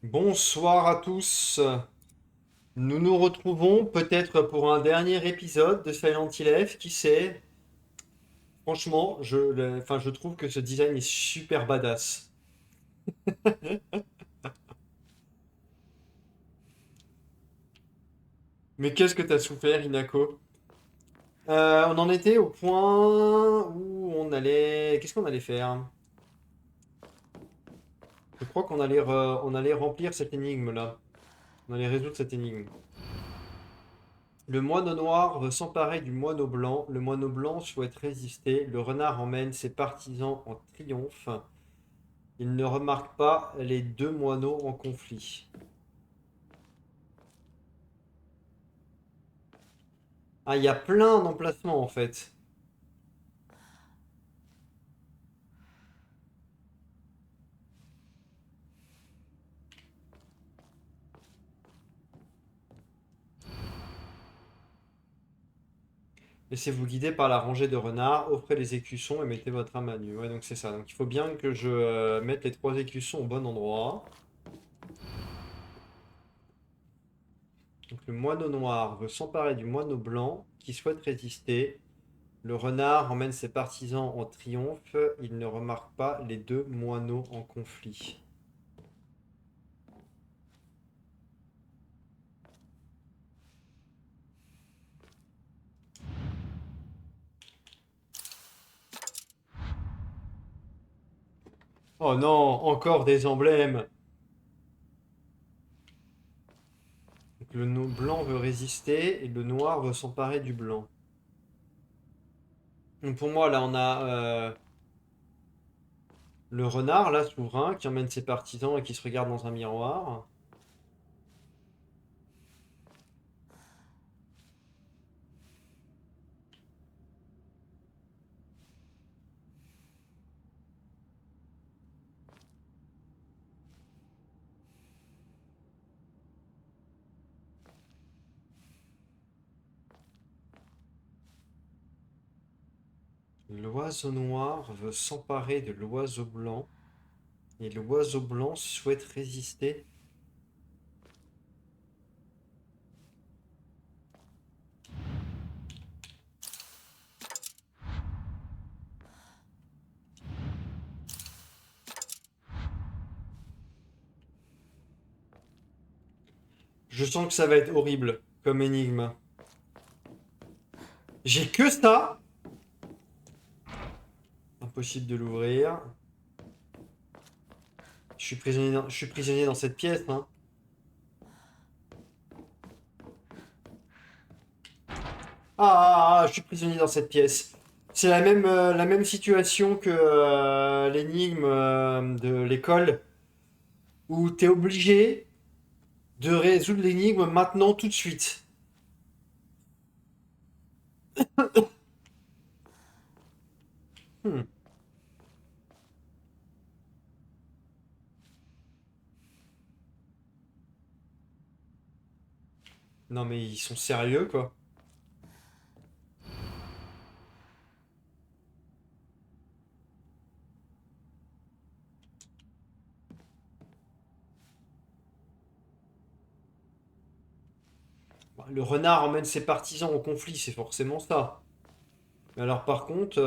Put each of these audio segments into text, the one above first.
Bonsoir à tous. Nous nous retrouvons peut-être pour un dernier épisode de Silent Hill F, qui sait. Franchement, je trouve que ce design est super badass. Mais qu'est-ce que t'as souffert, Inako? On en était au point où on allait. Qu'est-ce qu'on allait faire? Je crois on allait remplir cette énigme-là. On allait résoudre cette énigme. Le moineau noir veut s'emparer du moineau blanc. Le moineau blanc souhaite résister. Le renard emmène ses partisans en triomphe. Il ne remarque pas les deux moineaux en conflit. Ah, il y a plein d'emplacements en fait. Laissez-vous guider par la rangée de renards, offrez les écussons et mettez votre âme à nu. Ouais, donc c'est ça. Donc il faut bien que je mette les trois écussons au bon endroit. Donc le moineau noir veut s'emparer du moineau blanc qui souhaite résister. Le renard emmène ses partisans en triomphe. Il ne remarque pas les deux moineaux en conflit. Oh non, encore des emblèmes. Donc le blanc veut résister et le noir veut s'emparer du blanc. Donc pour moi, là, on a le renard, là, souverain, qui emmène ses partisans et qui se regarde dans un miroir. L'oiseau noir veut s'emparer de l'oiseau blanc et l'oiseau blanc souhaite résister. Je sens que ça va être horrible comme énigme. J'ai que ça. Impossible de l'ouvrir. Je suis prisonnier dans cette pièce, hein. Je suis prisonnier dans cette pièce. C'est la même situation que l'énigme de l'école où t'es obligé de résoudre l'énigme maintenant tout de suite. Hmm. Non mais ils sont sérieux quoi. Bah, le renard emmène ses partisans au conflit, c'est forcément ça. Mais alors par contre,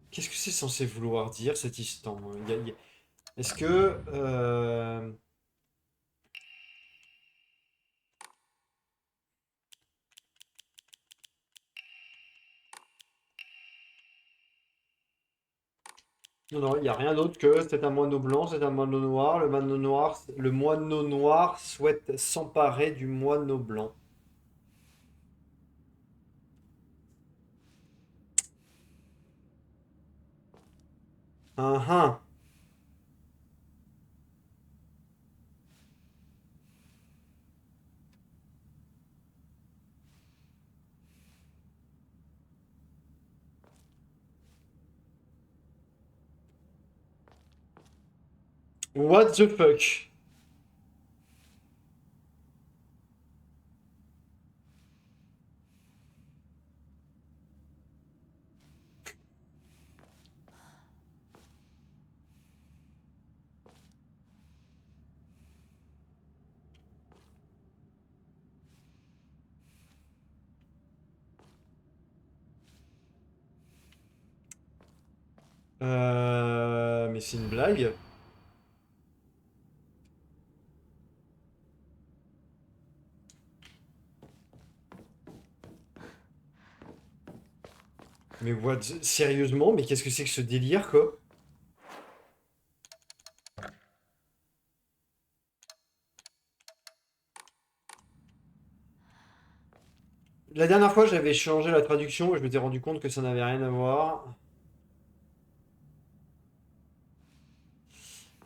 qu'est-ce que c'est censé vouloir dire cet instant? Est-ce que Non, non, il n'y a rien d'autre que c'est un moineau blanc, c'est un moineau noir. Le moineau noir souhaite s'emparer du moineau blanc. Ah ah. What the fuck? Mais c'est une blague. Mais sérieusement, mais qu'est-ce que c'est que ce délire, quoi? La dernière fois, j'avais changé la traduction et je m'étais rendu compte que ça n'avait rien à voir.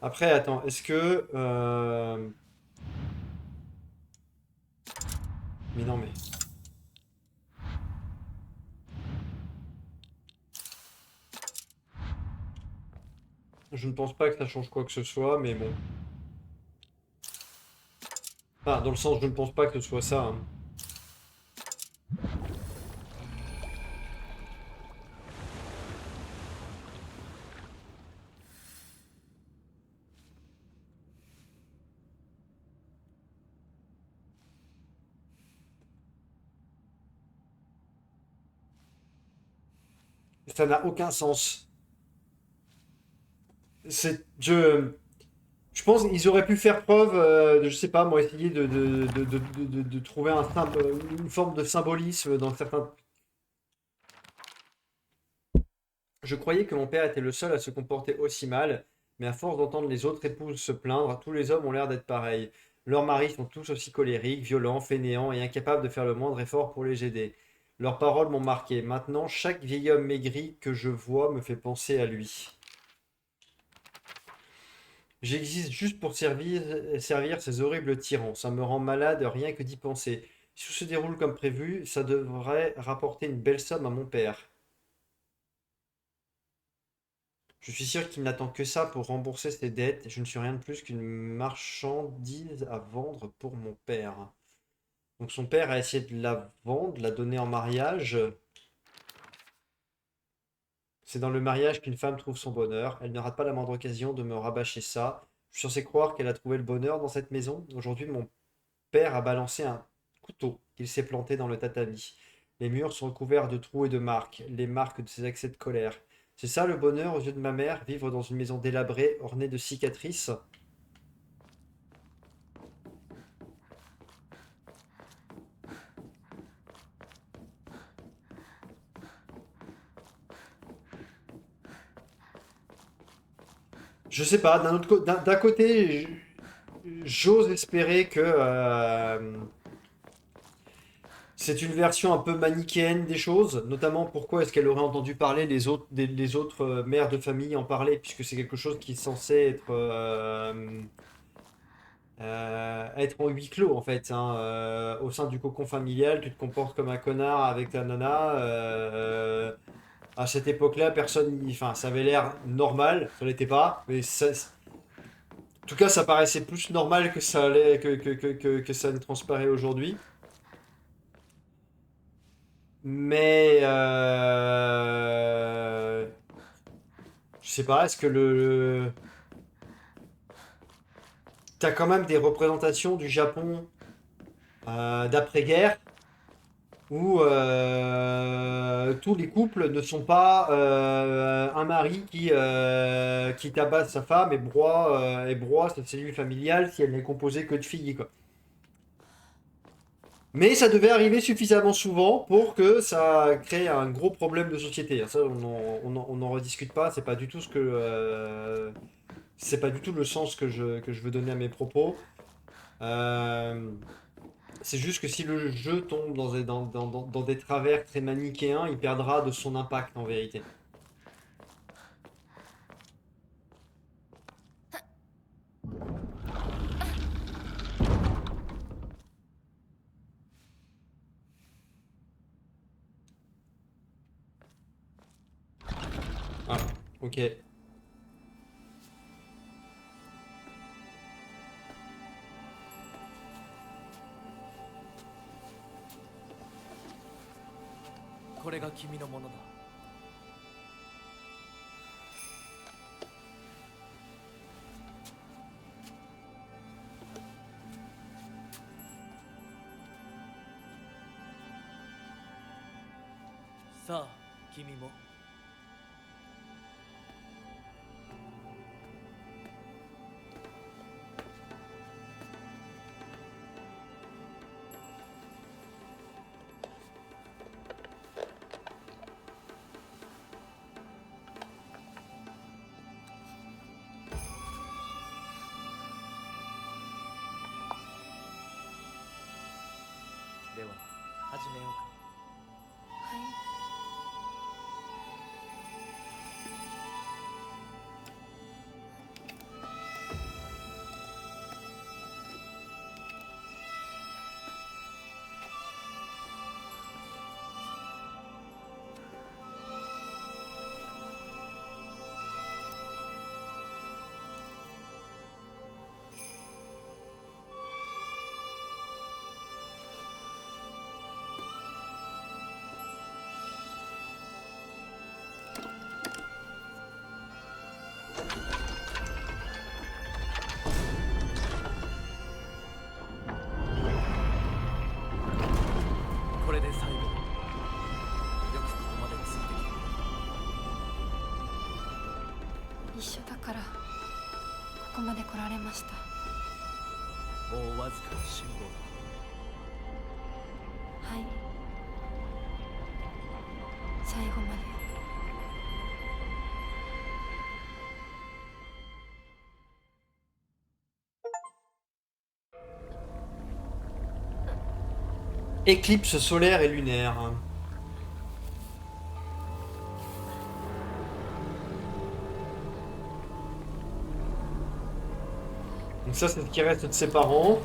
Après, attends, est-ce que... Mais non, mais... Je ne pense pas que ça change quoi que ce soit, mais bon. Enfin, dans le sens, je ne pense pas que ce soit ça, hein. Ça n'a aucun sens. Je pense qu'ils auraient pu faire preuve de, je sais pas, moi, essayer de trouver une forme de symbolisme dans certains. Je croyais que mon père était le seul à se comporter aussi mal, mais à force d'entendre les autres épouses se plaindre, tous les hommes ont l'air d'être pareils. Leurs maris sont tous aussi colériques, violents, fainéants et incapables de faire le moindre effort pour les aider. Leurs paroles m'ont marqué. Maintenant, chaque vieil homme maigri que je vois me fait penser à lui. J'existe juste pour servir ces horribles tyrans. Ça me rend malade rien que d'y penser. Si tout se déroule comme prévu, ça devrait rapporter une belle somme à mon père. Je suis sûr qu'il n'attend que ça pour rembourser ses dettes. Je ne suis rien de plus qu'une marchandise à vendre pour mon père. Donc son père a essayé de la vendre, de la donner en mariage. C'est dans le mariage qu'une femme trouve son bonheur. Elle ne rate pas la moindre occasion de me rabâcher ça. Je suis censé croire qu'elle a trouvé le bonheur dans cette maison. Aujourd'hui, mon père a balancé un couteau qu'il s'est planté dans le tatami. Les murs sont recouverts de trous et de marques, les marques de ses accès de colère. C'est ça le bonheur aux yeux de ma mère, vivre dans une maison délabrée, ornée de cicatrices. Je sais pas, d'un côté, j'ose espérer que c'est une version un peu manichéenne des choses, notamment pourquoi est-ce qu'elle aurait entendu parler les autres mères de famille en parler, puisque c'est quelque chose qui est censé être en huis clos en fait, hein. Au sein du cocon familial, tu te comportes comme un connard avec ta nana. À cette époque-là, enfin, ça avait l'air normal, ça l'était pas, mais en tout cas, ça paraissait plus normal que ça allait, que ça ne transparaît aujourd'hui. Mais je sais pas, est-ce que t'as quand même des représentations du Japon d'après-guerre où tous les couples ne sont pas un mari qui tabasse sa femme et broie cette cellule familiale si elle n'est composée que de filles, quoi. Mais ça devait arriver suffisamment souvent pour que ça crée un gros problème de société. Ça, on n'en rediscute pas. C'est pas du tout ce que, c'est pas du tout le sens que je veux donner à mes propos. Euh, c'est juste que si le jeu tombe dans des travers très manichéens, il perdra de son impact en vérité. Ah, ok. これが君のものだ。さあ、君も。では始めようか。はい。これで最後。よくここまでついてき一緒だからここまで来られました。た。もうわずかの辛抱だ。はい。最後まで。Éclipse solaire et lunaire. Donc ça, c'est ce qui reste de ses parents.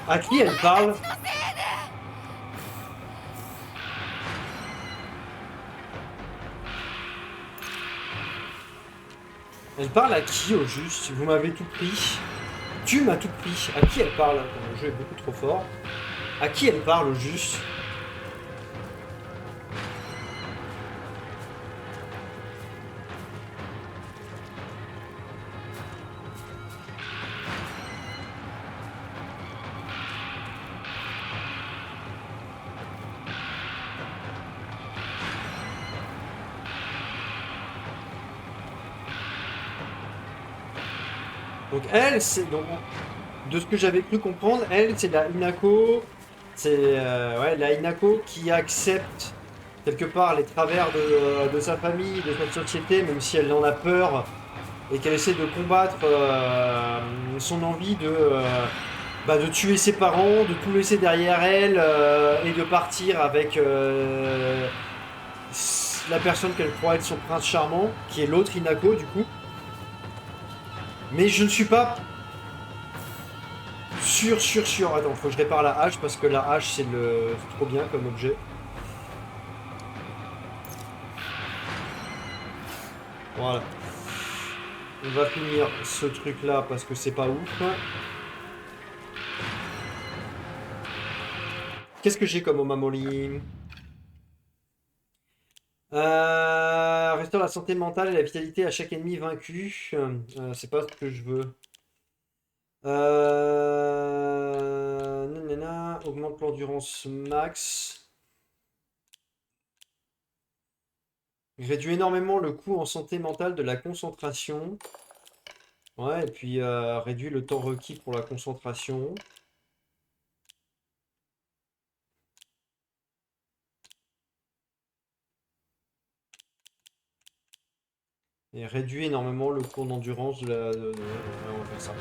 À qui elle parle? Elle parle à qui au juste? Vous m'avez tout pris. Tu m'as tout pris. À qui elle parle? Le jeu est beaucoup trop fort. À qui elle parle au juste? Donc elle, c'est donc de ce que j'avais cru comprendre, elle c'est la Hinako, c'est ouais, la Hinako qui accepte quelque part les travers de sa famille, de sa société, même si elle en a peur et qu'elle essaie de combattre son envie Bah, de tuer ses parents, de tout laisser derrière elle et de partir avec la personne qu'elle croit être son prince charmant, qui est l'autre Hinako du coup. Mais je ne suis pas sûr. Attends, faut que je répare la hache parce que la hache c'est trop bien comme objet. Voilà. On va finir ce truc là parce que c'est pas ouf. Qu'est-ce que j'ai comme Omamori? Restaure la santé mentale et la vitalité à chaque ennemi vaincu. C'est pas ce que je veux. Nanana, augmente l'endurance max. Réduit énormément le coût en santé mentale de la concentration. Ouais, et puis réduit le temps requis pour la concentration. Et réduit énormément le coût d'endurance de la... ouais, on va faire ça.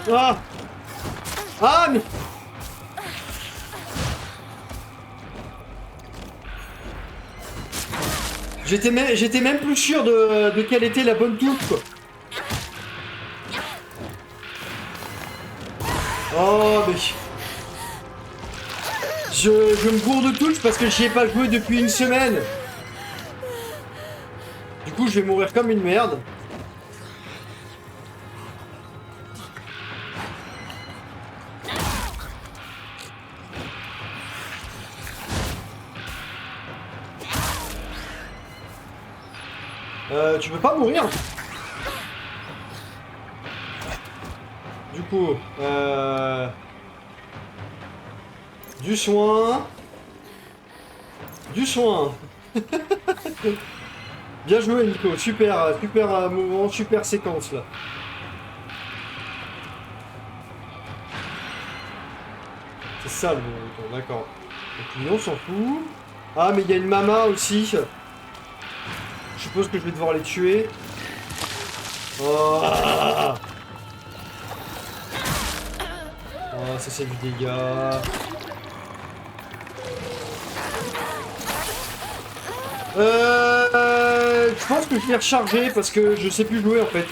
Ah! Ah, mais... J'étais même plus sûr de quelle était la bonne touche, quoi. Oh, mais... Je me gourde de touche parce que j'y ai pas joué depuis une semaine. Du coup, je vais mourir comme une merde. Tu peux pas mourir. Du coup, du soin. Du soin. Bien joué, Nico. Super mouvement, super séquence là. C'est ça le mouvement, d'accord. Donc lui, on s'en fout. Ah, mais il y a une mama aussi. Je suppose que je vais devoir les tuer. Oh, oh, ça c'est du dégât. Je pense que je vais recharger parce que je sais plus jouer en fait.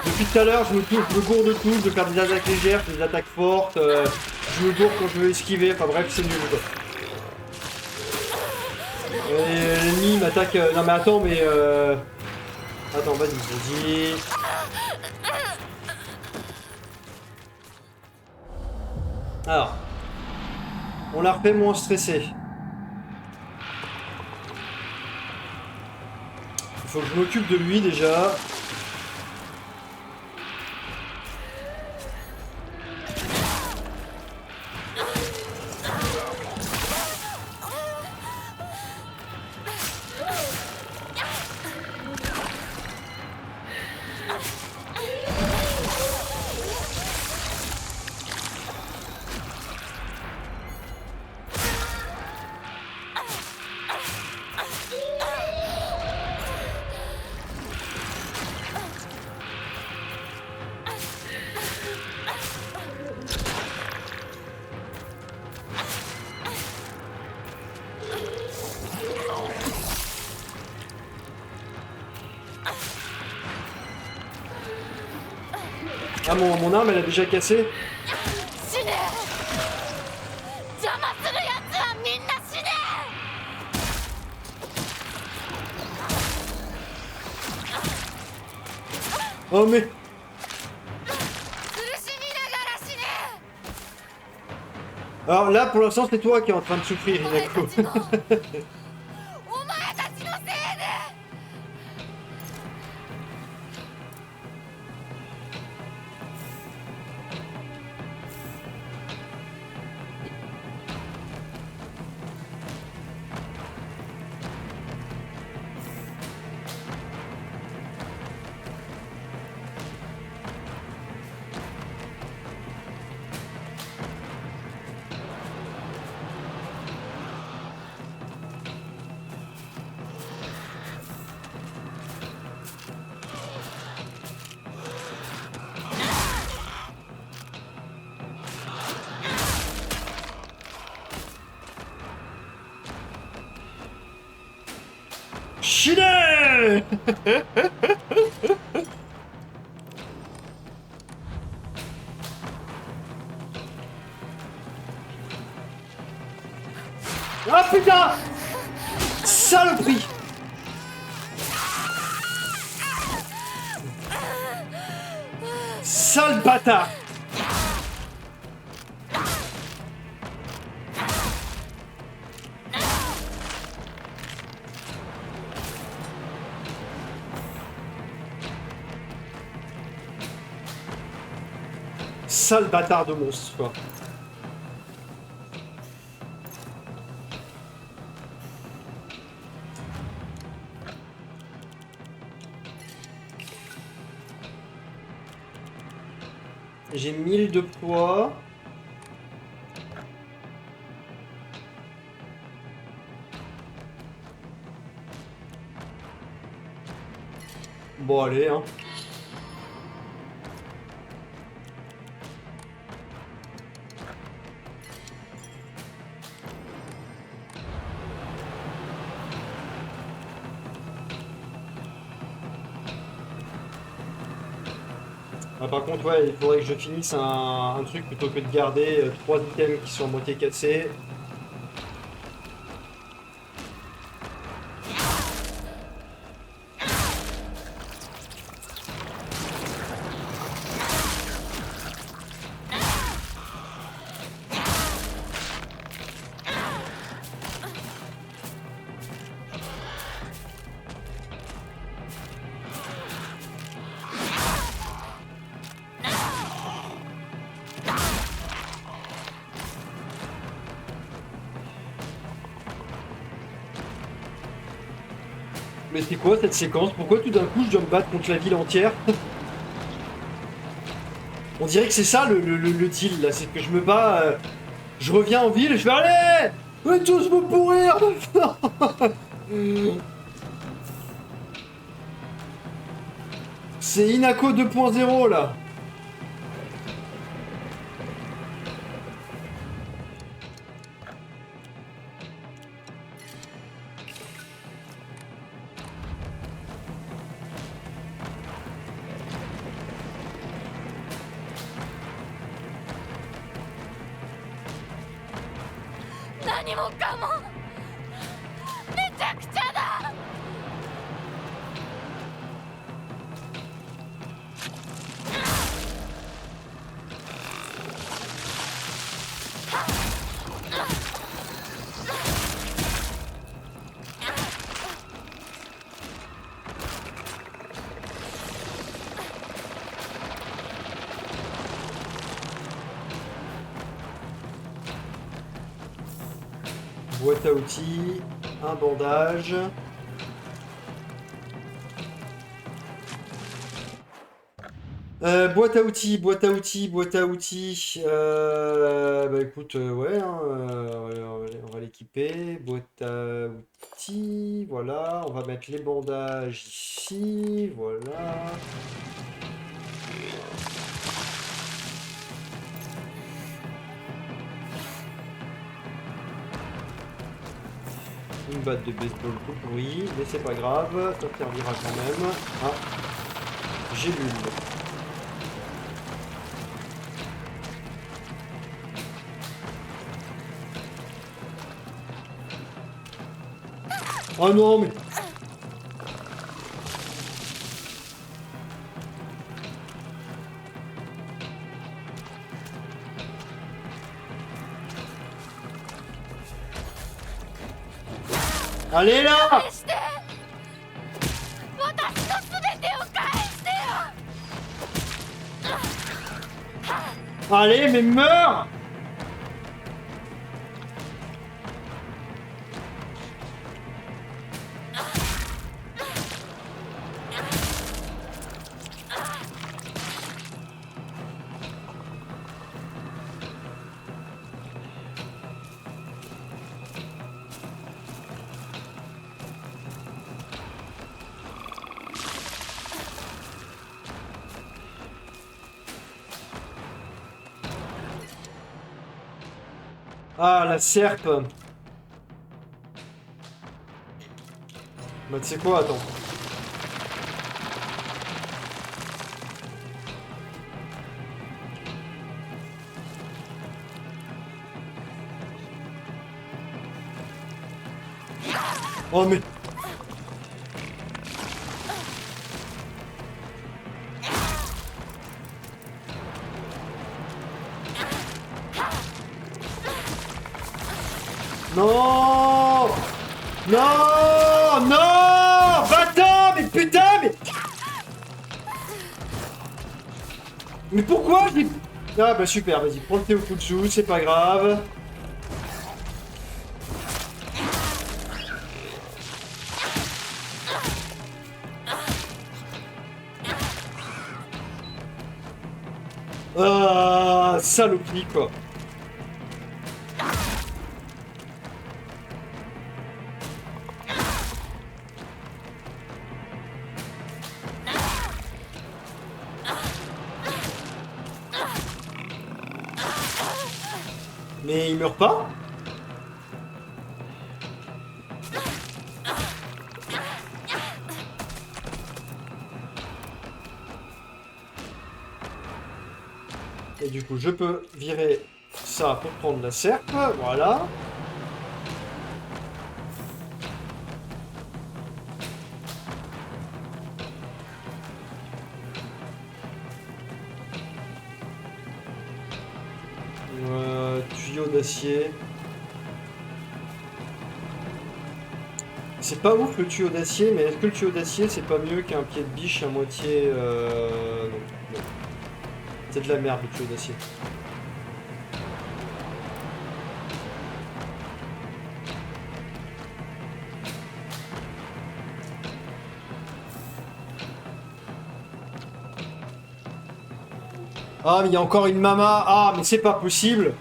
Depuis tout à l'heure, je me gourde de tout, je veux faire des attaques légères, des attaques fortes, je me gourde quand je veux esquiver, enfin bref, c'est nul quoi. L'ennemi m'attaque. Non mais attends, mais attends, vas-y. Alors, on la refait moins stressé. Il faut que je m'occupe de lui déjà. Ah, mon arme, elle a déjà cassé. 死ね邪魔するやつはみんな死ね Oh, mais... 苦しみながら死ね Alors là, pour l'instant, c'est toi qui es en train de souffrir, お前 Hinako. たちのお前たちのせいで Chine! Ah putain! Saloperie! Sale bâtard! Sale bâtard de monstre, quoi. J'ai 1000 de poids. Bon, allez, hein. Ah, par contre, ouais, il faudrait que je finisse un truc plutôt que de garder 3 items qui sont à moitié cassés. Mais c'est quoi cette séquence? Pourquoi tout d'un coup je dois me battre contre la ville entière? On dirait que c'est ça le deal là, c'est que je me bats, je reviens en ville et je fais allez! Ouais, tous vont pourrir! C'est Hinako 2.0 là! Boîte à outils, un bandage. Boîte à outils, boîte à outils, boîte à outils. Bah écoute, ouais, hein, on va l'équiper. Boîte à outils, voilà. On va mettre les bandages ici, voilà. Une batte de baseball tout pourri, mais c'est pas grave, ça servira quand même. Ah, j'ai lu. Oh non, mais... Allez là! 返して私の全てを返してよ Allez, mais meurs! Ah, la serpe. Bah, tu sais quoi, attends. Oh, mais... Non! Non! Non! Va-t'en! Mais putain! Mais pourquoi j'ai... Ah bah super, vas-y, prends le Teokutsu, c'est pas grave. Ah, saloperie quoi. Mais il meurt pas? Et du coup, je peux virer ça pour prendre la serpe, voilà. Tuyau d'acier. C'est pas ouf le tuyau d'acier, mais est-ce que le tuyau d'acier c'est pas mieux qu'un pied de biche à moitié non, non. C'est de la merde le tuyau d'acier. Ah mais il y a encore une mama. Ah mais c'est pas possible.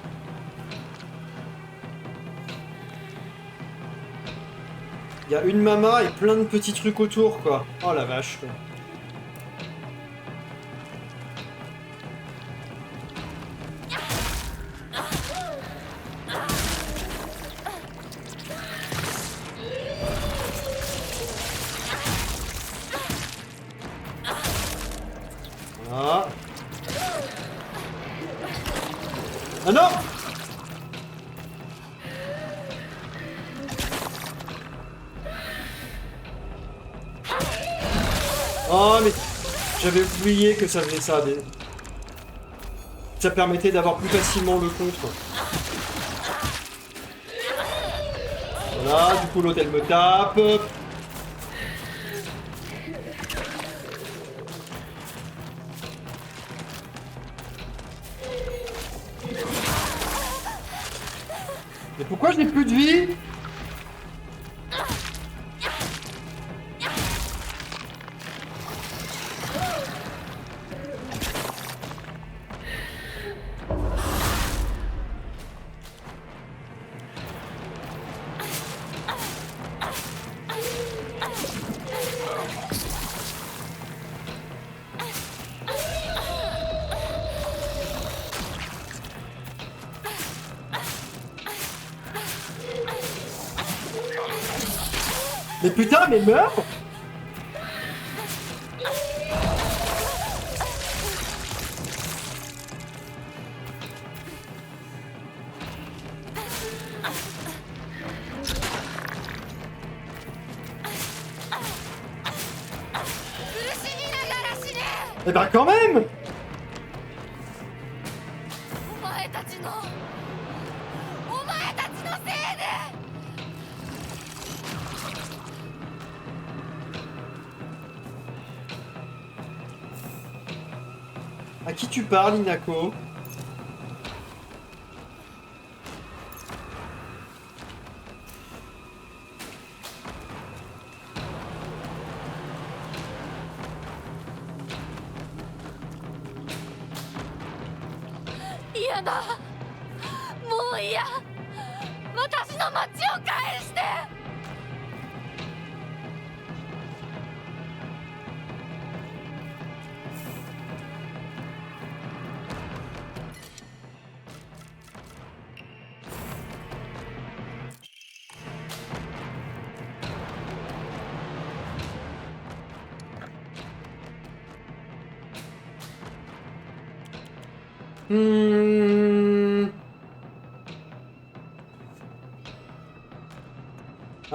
Il y a une mama et plein de petits trucs autour quoi. Oh la vache quoi. Voilà. Ah non! Oh mais j'avais oublié que ça faisait ça. Ça permettait d'avoir plus facilement le contre. Voilà, du coup l'autre elle me tape. Mais pourquoi je n'ai plus de vie? Mais putain, mais meurs! 苦しみながら死ね。 Eh ben quand même! お前たちのせいで。 À qui tu parles, Inako?嫌だ。もう嫌。私の町を返して。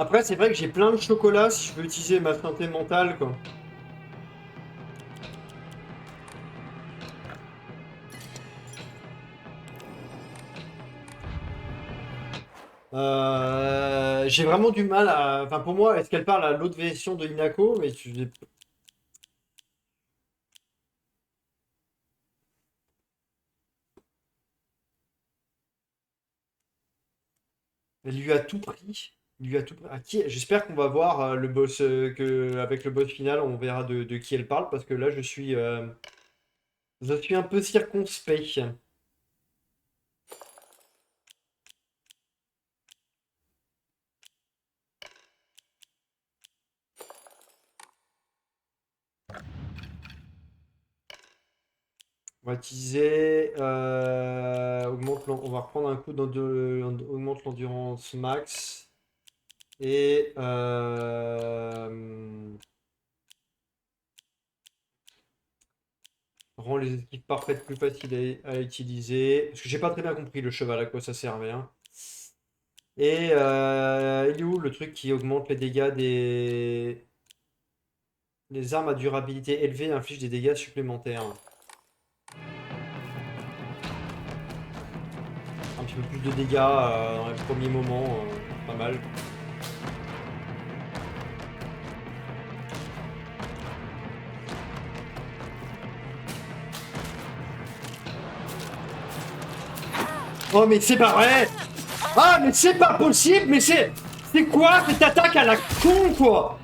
Après, c'est vrai que j'ai plein de chocolat si je veux utiliser ma santé mentale, quoi. J'ai vraiment du mal à... Enfin, pour moi, est-ce qu'elle parle à l'autre version de Inako? Mais tu... Elle lui a tout pris. Il lui a tout pris. À qui... J'espère qu'on va voir le boss, avec le boss final, on verra de qui elle parle, parce que là, je suis un peu circonspect. On va utiliser... on va reprendre un coup augmente l'endurance max. Et... rend les équipes parfaites plus faciles à utiliser. Parce que j'ai pas très bien compris le cheval, à quoi ça servait. Hein. Et il est où le truc qui augmente les dégâts des... Les armes à durabilité élevée infligent des dégâts supplémentaires. Un petit peu plus de dégâts dans les premiers moments, pas mal. Oh mais c'est pas vrai! Ah mais c'est pas possible! Mais c'est quoi cette attaque à la con quoi?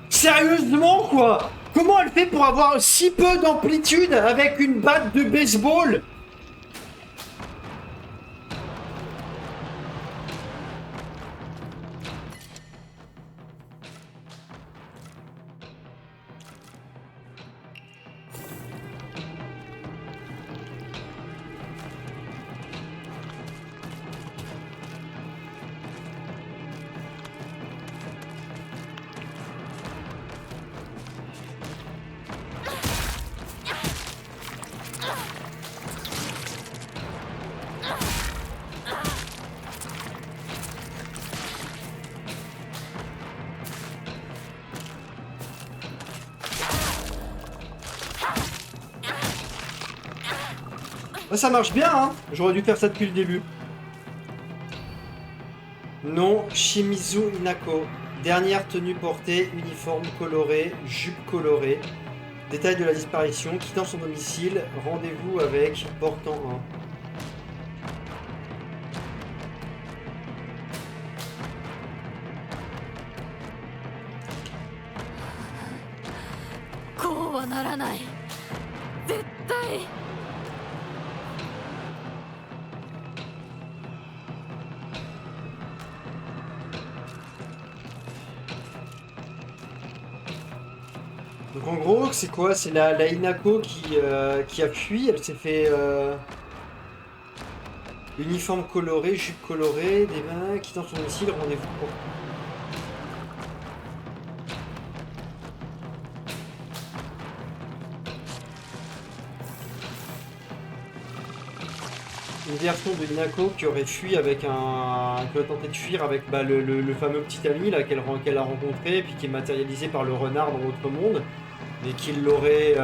Sérieusement quoi? Comment elle fait pour avoir si peu d'amplitude avec une batte de baseball? Bah, ça marche bien, hein. J'aurais dû faire ça depuis le début. Non, Shimizu Inako. Dernière tenue portée, uniforme coloré, jupe colorée. Détail de la disparition, quittant son domicile, rendez-vous avec portant 1. Donc en gros, c'est quoi? C'est la Inako qui a fui, elle s'est fait uniforme coloré, jupe colorée, des mains, quittant son domicile, rendez-vous pour... une version de Hinako qui aurait fui avec un... qui aurait tenté de fuir avec bah, le fameux petit ami là qu'elle a rencontré, puis qui est matérialisé par le renard dans l'autre monde, mais qui l'aurait...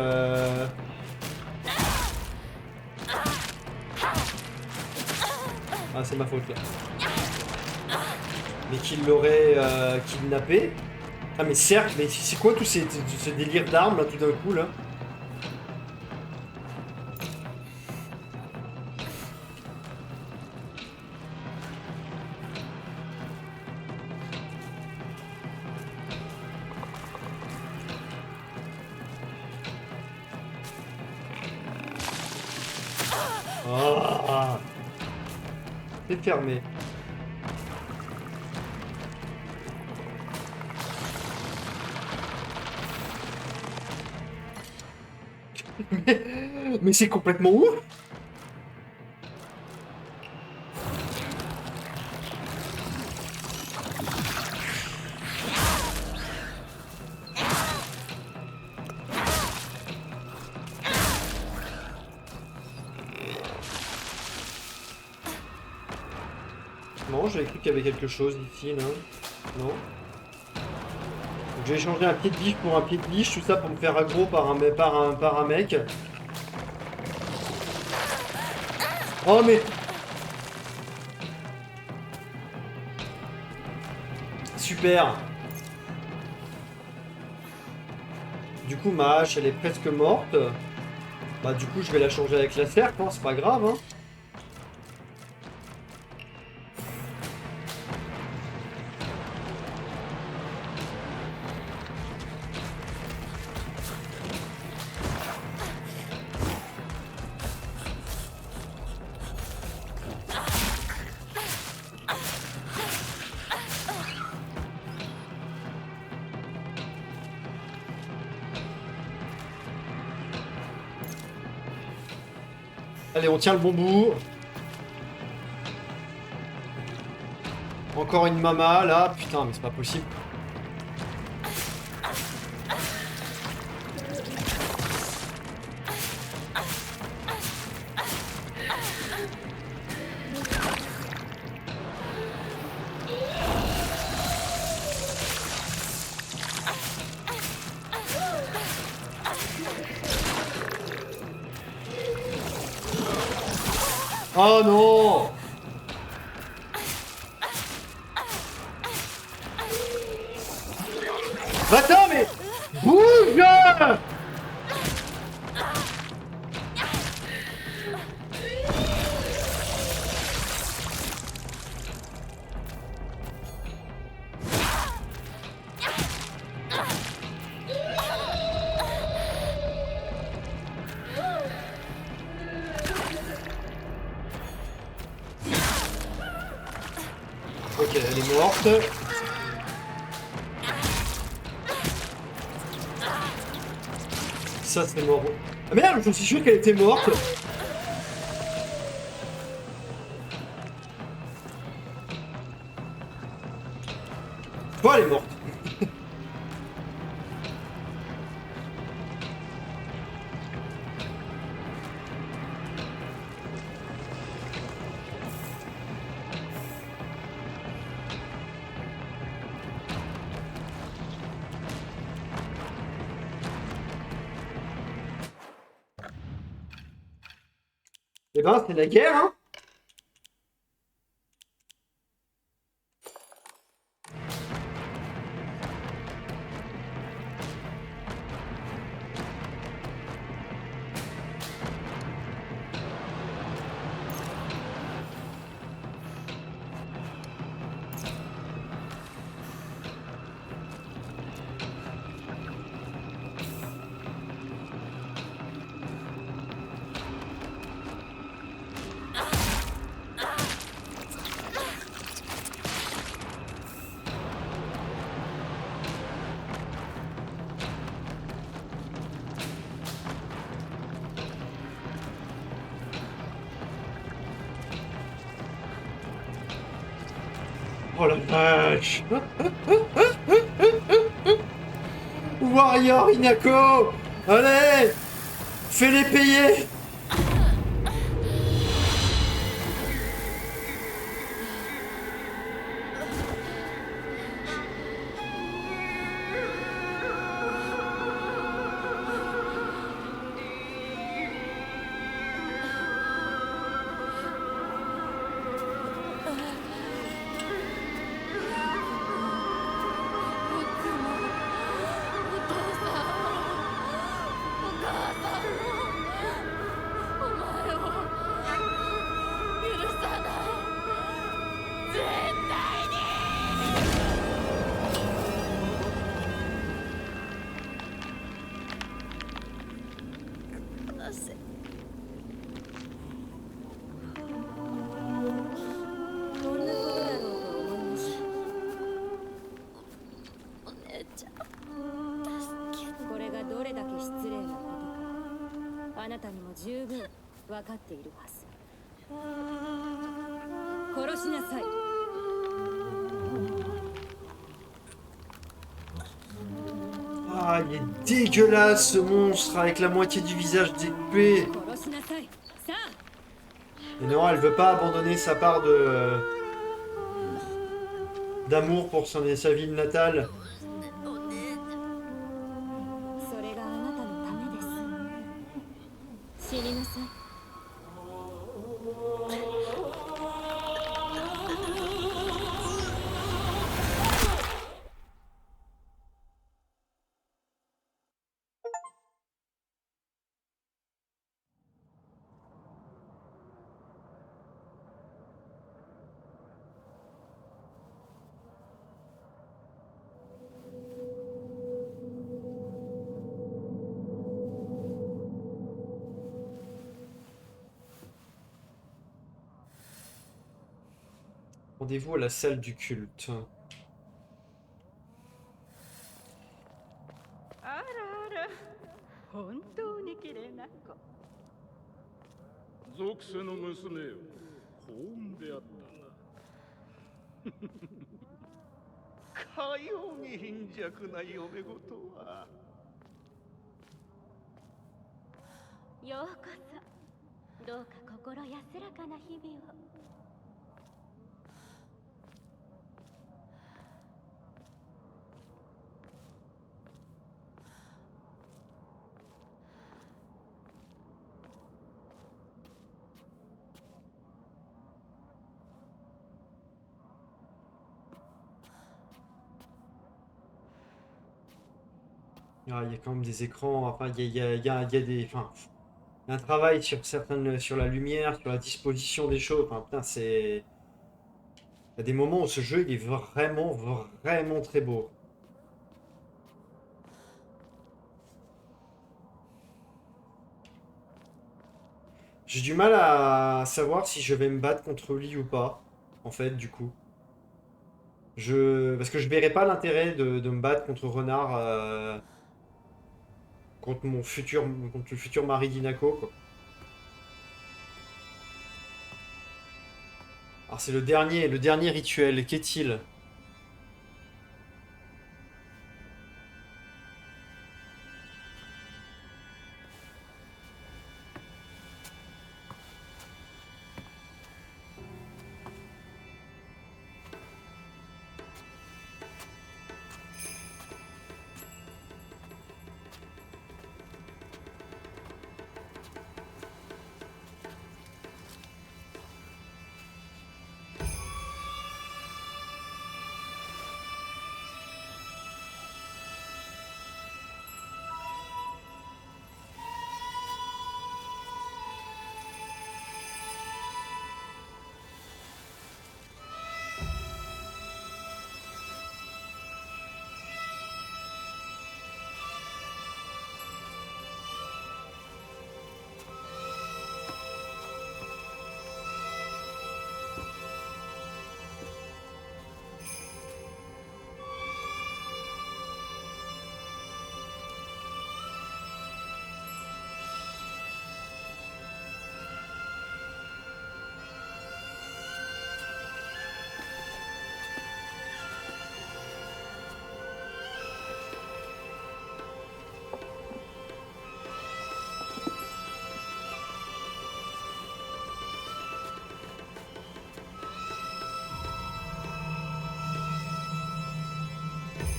Ah, c'est ma faute là. Mais qui l'aurait kidnappé. Ah mais cercle, mais c'est quoi tout ce délire d'armes là tout d'un coup là? Ah, c'est fermé. Mais c'est complètement ouf. Non, j'avais cru qu'il y avait quelque chose ici, là. Non. Donc, j'ai échangé un pied de biche pour un pied de biche, tout ça pour me faire aggro par un mec. Oh mais... Super. Du coup, ma hache, elle est presque morte. Bah du coup, je vais la changer avec la serpe, hein, c'est pas grave, hein. Allez, on tient le bon bout. Encore une mama, là. Putain, mais c'est pas possible. Oh non! Attends, mais... Bouge! Ok, elle est morte. Ça, c'est mort. Ah merde, je suis sûr qu'elle était morte. Toi, elle est morte. Eh ben, c'est la guerre, hein. Oh la vache. Warrior Hinako. Allez, fais-les payer. 十分分かっているはず。殺しなさい。 Ah, il est dégueulasse ce monstre avec la moitié du visage découpé. 殺しなさい。さあ。 Et non, elle veut pas abandonner sa part de d'amour pour sa ville natale. それがあなたのためです。死になさい。 Rendez-vous à la salle du culte. あらあら、本当に綺麗な子。属性の娘よ、幸運であったな。かように貧弱な嫁ごとは。ようこそ。どうか心安らかな日々を。Ah, il y a quand même des écrans, enfin, il y a des... Enfin, il y a un travail sur certaines... sur la lumière, sur la disposition des choses. Enfin, putain, c'est... Il y a des moments où ce jeu, il est vraiment, vraiment très beau. J'ai du mal à savoir si je vais me battre contre lui ou pas, en fait, du coup. Parce que je verrai pas l'intérêt de me battre contre Renard, contre contre le futur mari d'Inako, quoi. Alors c'est le dernier rituel, qu'est-il?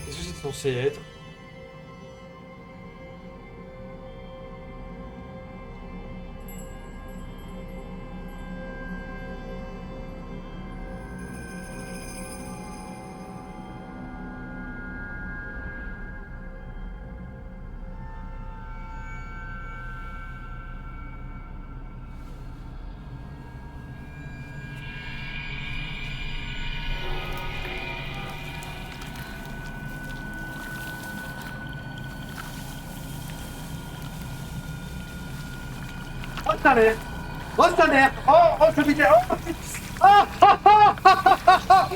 Qu'est-ce que c'est censé être? Oh sa mère! Oh sa mère! Oh ce putain! Oh putain! Ah, ah, ah, ah, ah, ah.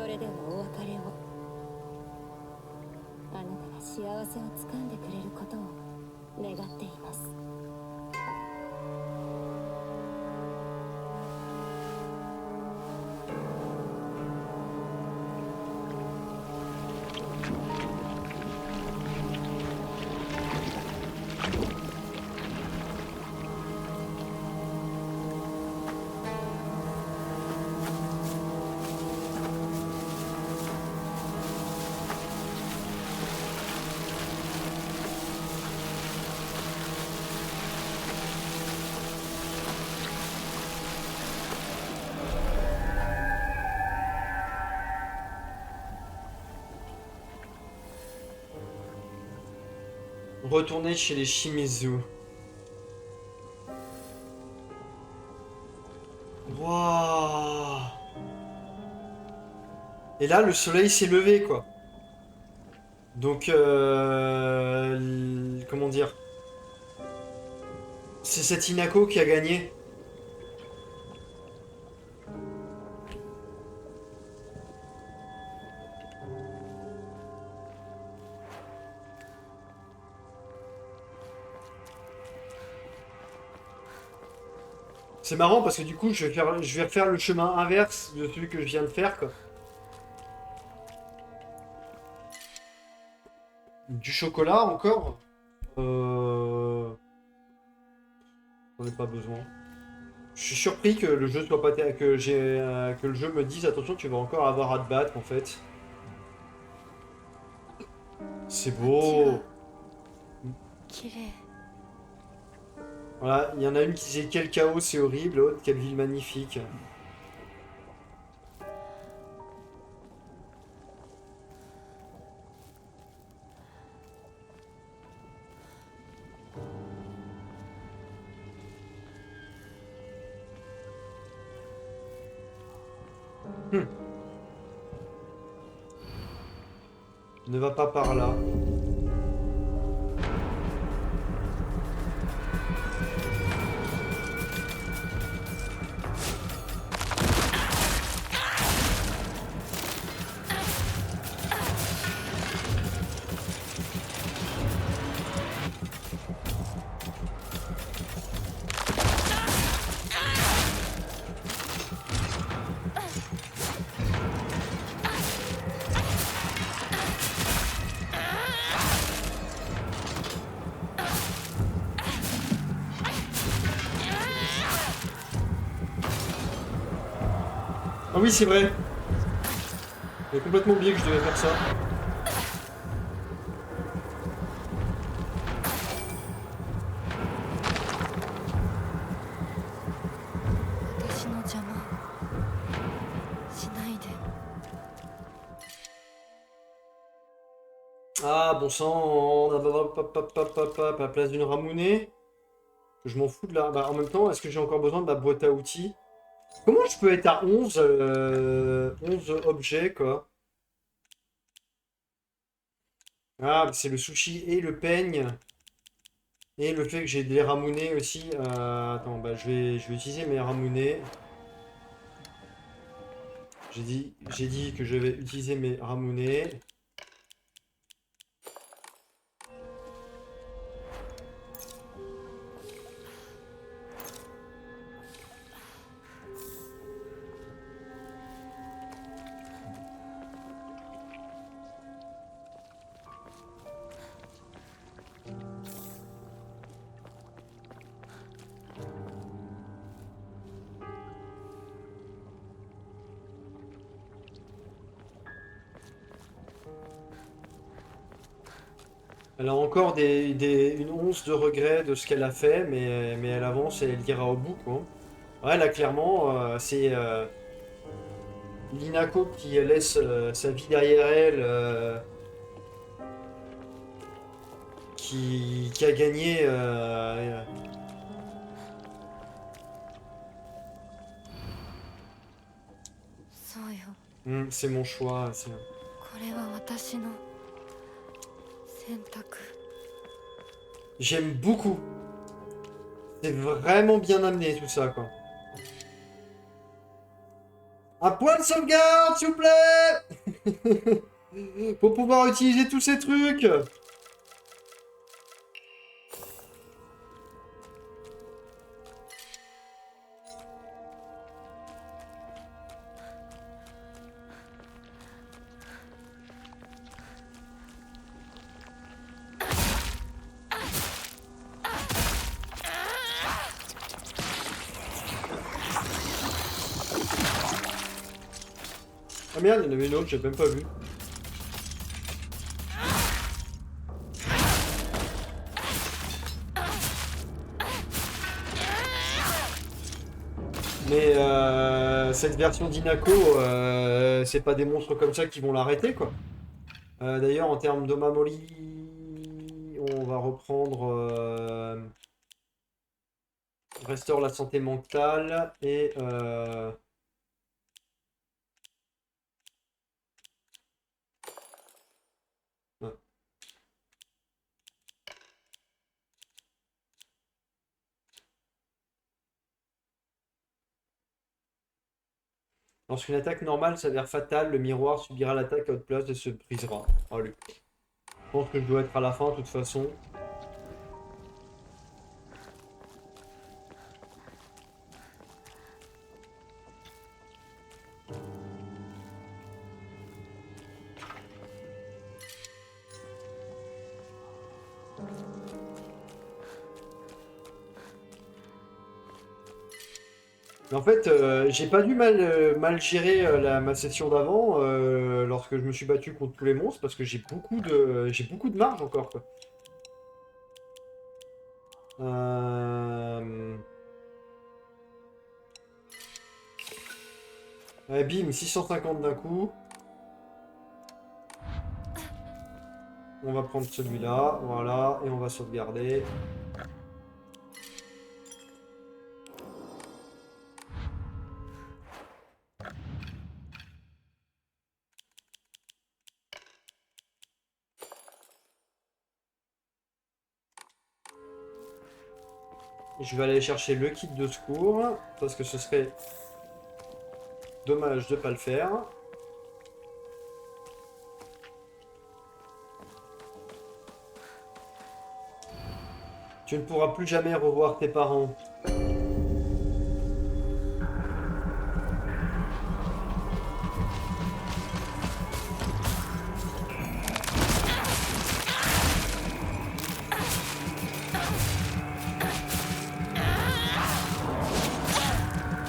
それではお別れを。あなたが幸せをつかんでくれることを願っています。Retourner chez les Shimizu. Waouh. Et là, le soleil s'est levé, quoi. Donc, comment dire? C'est cette Hinako qui a gagné. C'est marrant parce que du coup, je vais refaire le chemin inverse de celui que je viens de faire, quoi. Du chocolat encore? J'en ai pas besoin. Je suis surpris que le jeu soit pas que le jeu me dise attention, tu vas encore avoir à te battre en fait. C'est beau. 綺麗。 Voilà, il y en a une qui disait quel chaos c'est horrible, l'autre quelle ville magnifique. Ne va pas par là. Ah oui, c'est vrai. J'ai complètement oublié que je devais faire ça. Ah, bon sang, à la place d'une ramounée. Je m'en fous de là. Bah, en même temps, est-ce que j'ai encore besoin de la boîte à outils? Comment je peux être à 11 objets, quoi? Ah, c'est le sushi et le peigne. Et le fait que j'ai des ramounets aussi. Attends, bah, je vais utiliser mes ramounets. J'ai dit que je vais utiliser mes ramounets. Elle a encore une once de regret de ce qu'elle a fait, mais elle avance et elle ira au bout, quoi. Ouais, là, clairement, c'est Linako qui laisse sa vie derrière elle, qui a gagné. C'est mon choix. J'aime beaucoup. C'est vraiment bien amené tout ça, quoi. Un point de sauvegarde, s'il vous plaît. Pour pouvoir utiliser tous ces trucs. Ah merde, il y en avait une autre, j'ai même pas vu. Mais cette version d'Inako, c'est pas des monstres comme ça qui vont l'arrêter, quoi. D'ailleurs, en termes d'Omamori, on va reprendre restaure la santé mentale et ouais. Lorsqu'une attaque normale s'avère fatale, le miroir subira l'attaque à haute place et se brisera. Allez. Je pense que je dois être à la fin de toute façon. Mais en fait, j'ai pas dû mal gérer ma session d'avant lorsque je me suis battu contre tous les monstres parce que j'ai beaucoup de marge encore, quoi. Bim, 650 d'un coup. On va prendre celui-là, voilà, et on va sauvegarder. Je vais aller chercher le kit de secours, parce que ce serait dommage de pas le faire. Tu ne pourras plus jamais revoir tes parents.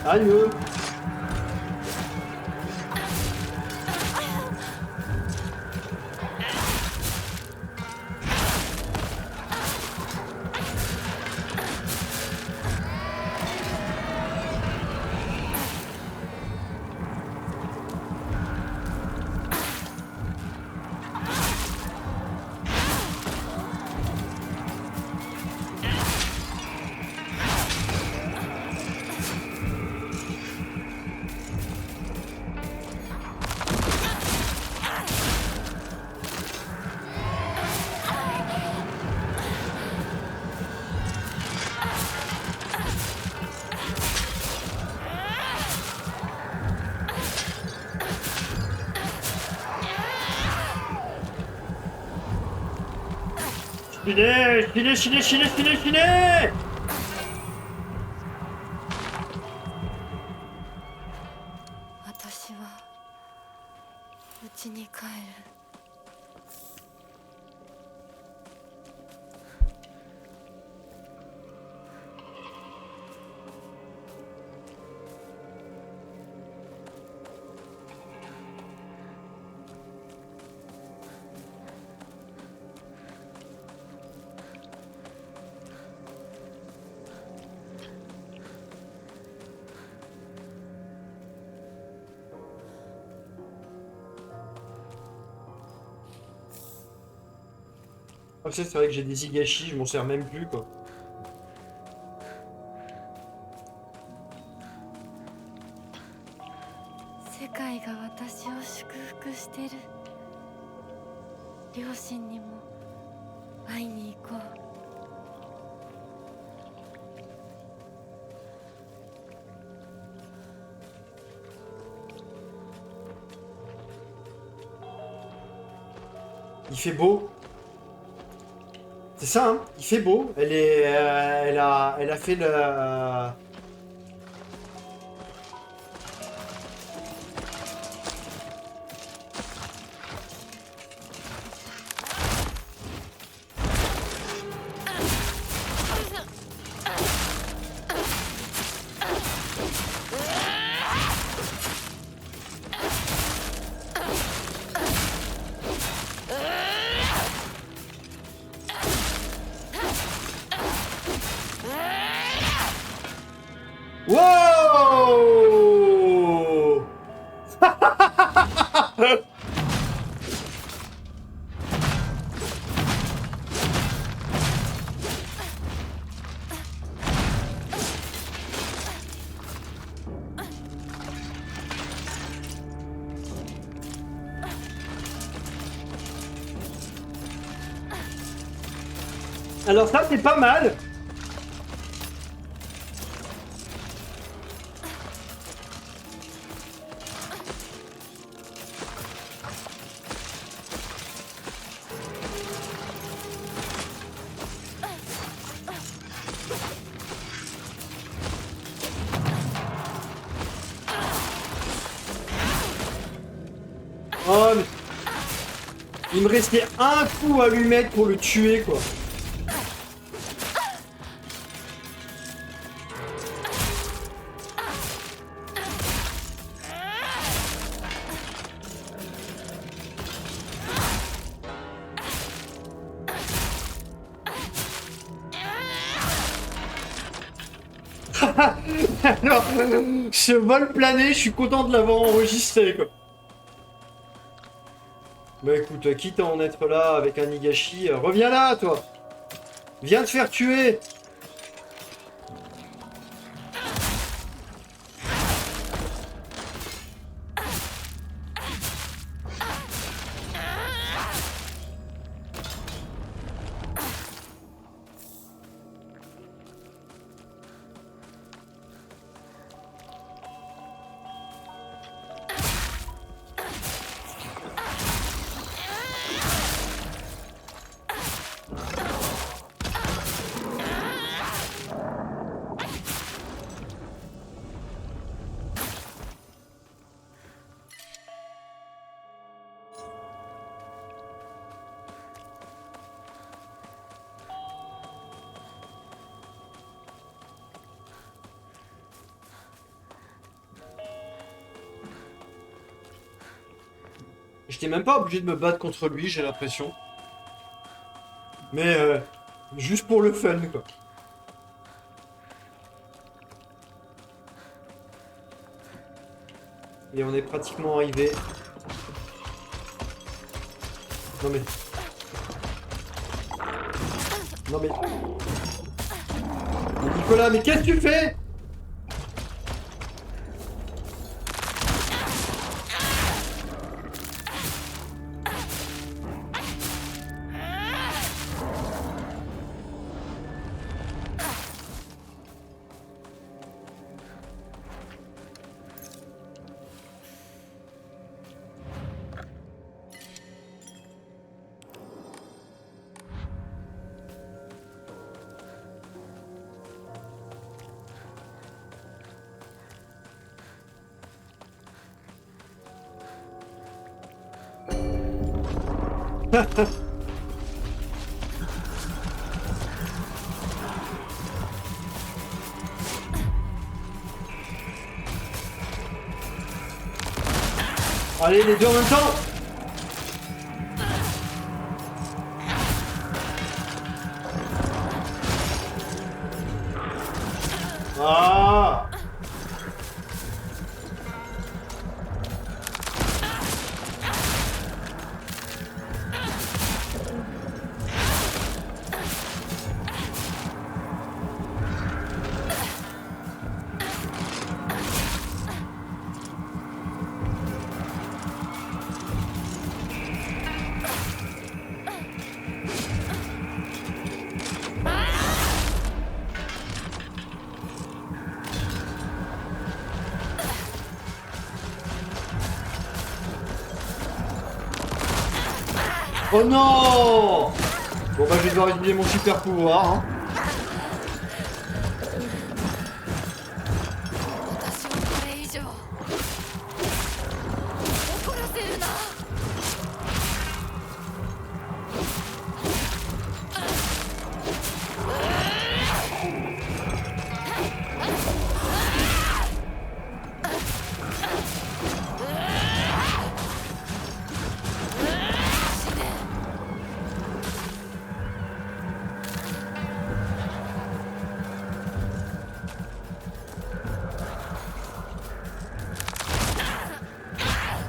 Aïe! Chiné! 私は家に帰る。Ah, c'est vrai que j'ai des higashi, je m'en sers même plus, quoi. 世界が私を祝福してる。両親にも会いに行こう。Il fait beau. C'est ça, hein? Il fait beau. Elle a fait le... Wow! Alors ça, c'est pas mal. Oh, mais... Il me restait un coup à lui mettre pour le tuer, quoi. Alors, ce vol plané, je suis content de l'avoir enregistré, quoi. Bah écoute, quitte à en être là avec un Higashi, reviens là, toi. Viens te faire tuer. J'étais même pas obligé de me battre contre lui, j'ai l'impression. Mais juste pour le fun, quoi. Et on est pratiquement arrivé. Non mais... Non mais... Nicolas, mais qu'est-ce que tu fais? Allez, les deux en même temps. Ah! Oh non! Bon bah je vais devoir utiliser mon super pouvoir. Hein. 私をこれ以上怒らせるな。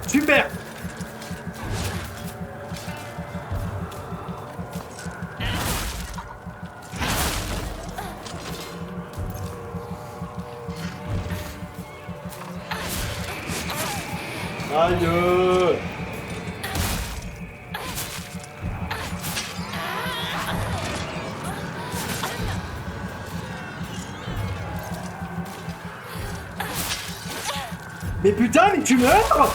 Super! Aïe! Mais putain, mais tu meurs!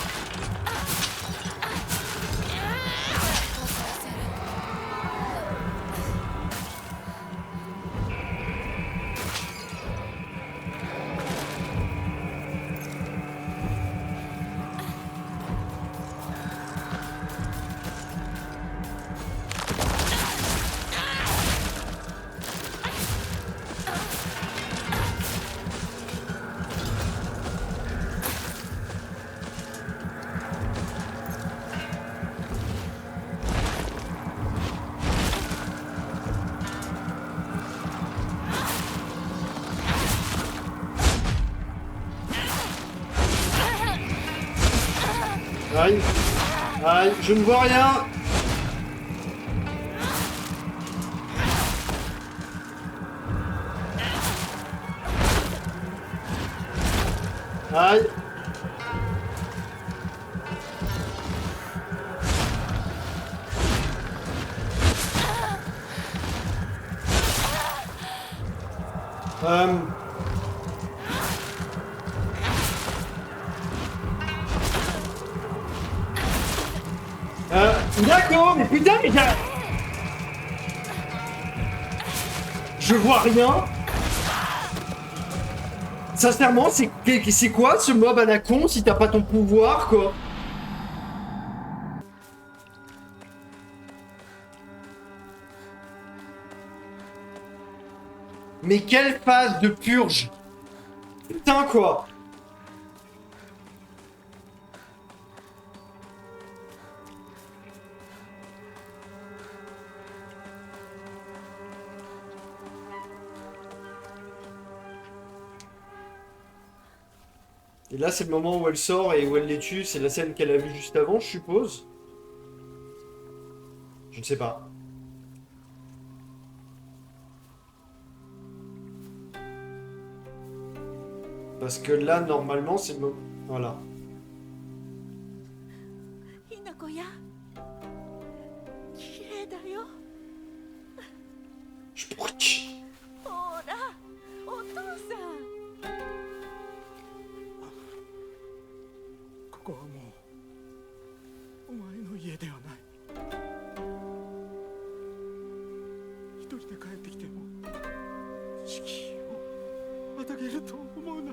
Aïe! Aïe! Je ne vois rien! Aïe! D'accord, mais putain, mais je vois rien. Sincèrement, c'est quoi ce mob à la con si t'as pas ton pouvoir, quoi? Mais quelle phase de purge! Putain, quoi! Et là, c'est le moment où elle sort et où elle les tue. C'est la scène qu'elle a vue juste avant, je suppose. Je ne sais pas. Parce que là, normalement, c'est le moment... Voilà. ひなこや綺麗だよ。 ほらお父さん。ここはもうお前の家ではない。一人で帰ってきても敷居をまたげると思うな。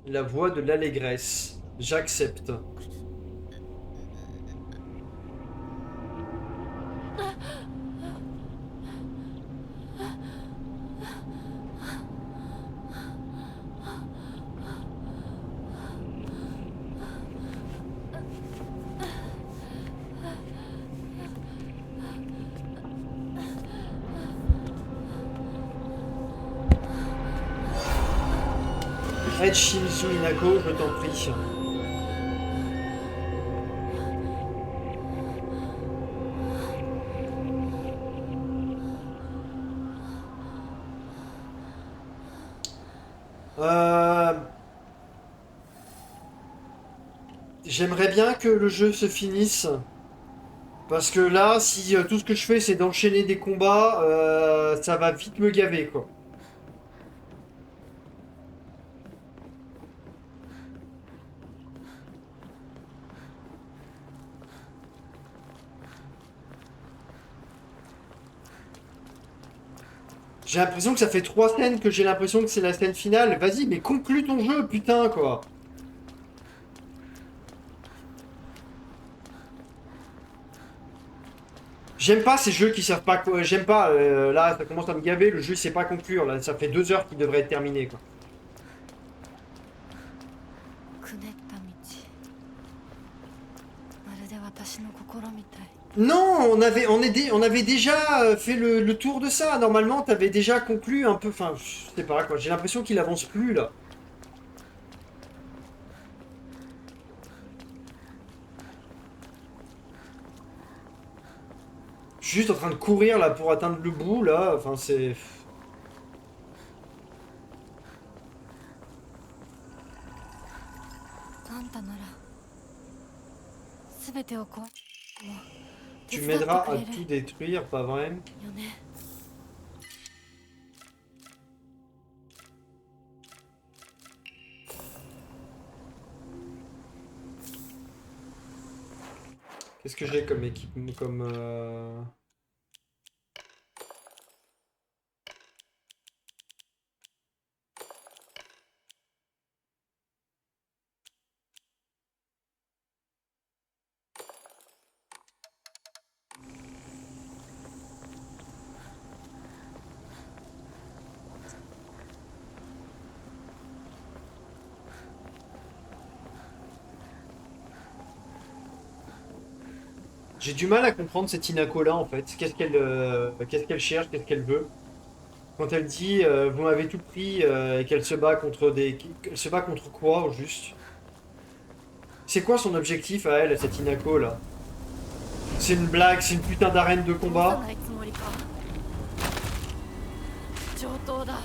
La voix de l'allégresse. J'accepte. Aide Shimizu Inako, je t'en prie. J'aimerais bien que le jeu se finisse. Parce que là, si tout ce que je fais c'est d'enchaîner des combats, ça va vite me gaver quoi. J'ai l'impression que ça fait 3 scènes que j'ai l'impression que c'est la scène finale. Vas-y, mais conclue ton jeu, putain quoi. J'aime pas ces jeux qui servent pas quoi. J'aime pas. Là, ça commence à me gaver. Le jeu il sait pas conclure. Là, ça fait 2 heures qu'il devrait être terminé quoi. くねった道まるで私の心みたい Non, on avait déjà fait le tour de ça. Normalement, t'avais déjà conclu un peu. Enfin, je sais pas quoi. J'ai l'impression qu'il avance plus là. Je suis juste en train de courir là pour atteindre le bout là. Enfin, c'est. あんたなら全てをこうもう Tu 手伝って m'aideras く à れる tout détruire, pas vrai? よね Qu'est-ce que j'ai comme équipe, comme J'ai du mal à comprendre cette Inako là en fait. Qu'est-ce qu'elle cherche, qu'est-ce qu'elle veut? Quand elle dit vous m'avez tout pris et qu'elle se bat contre des. Elle se bat contre quoi au juste? C'est quoi son objectif à elle, à cette Inako là? C'est une blague, c'est une putain d'arène de 殺さ combat? ないつもりか上等だ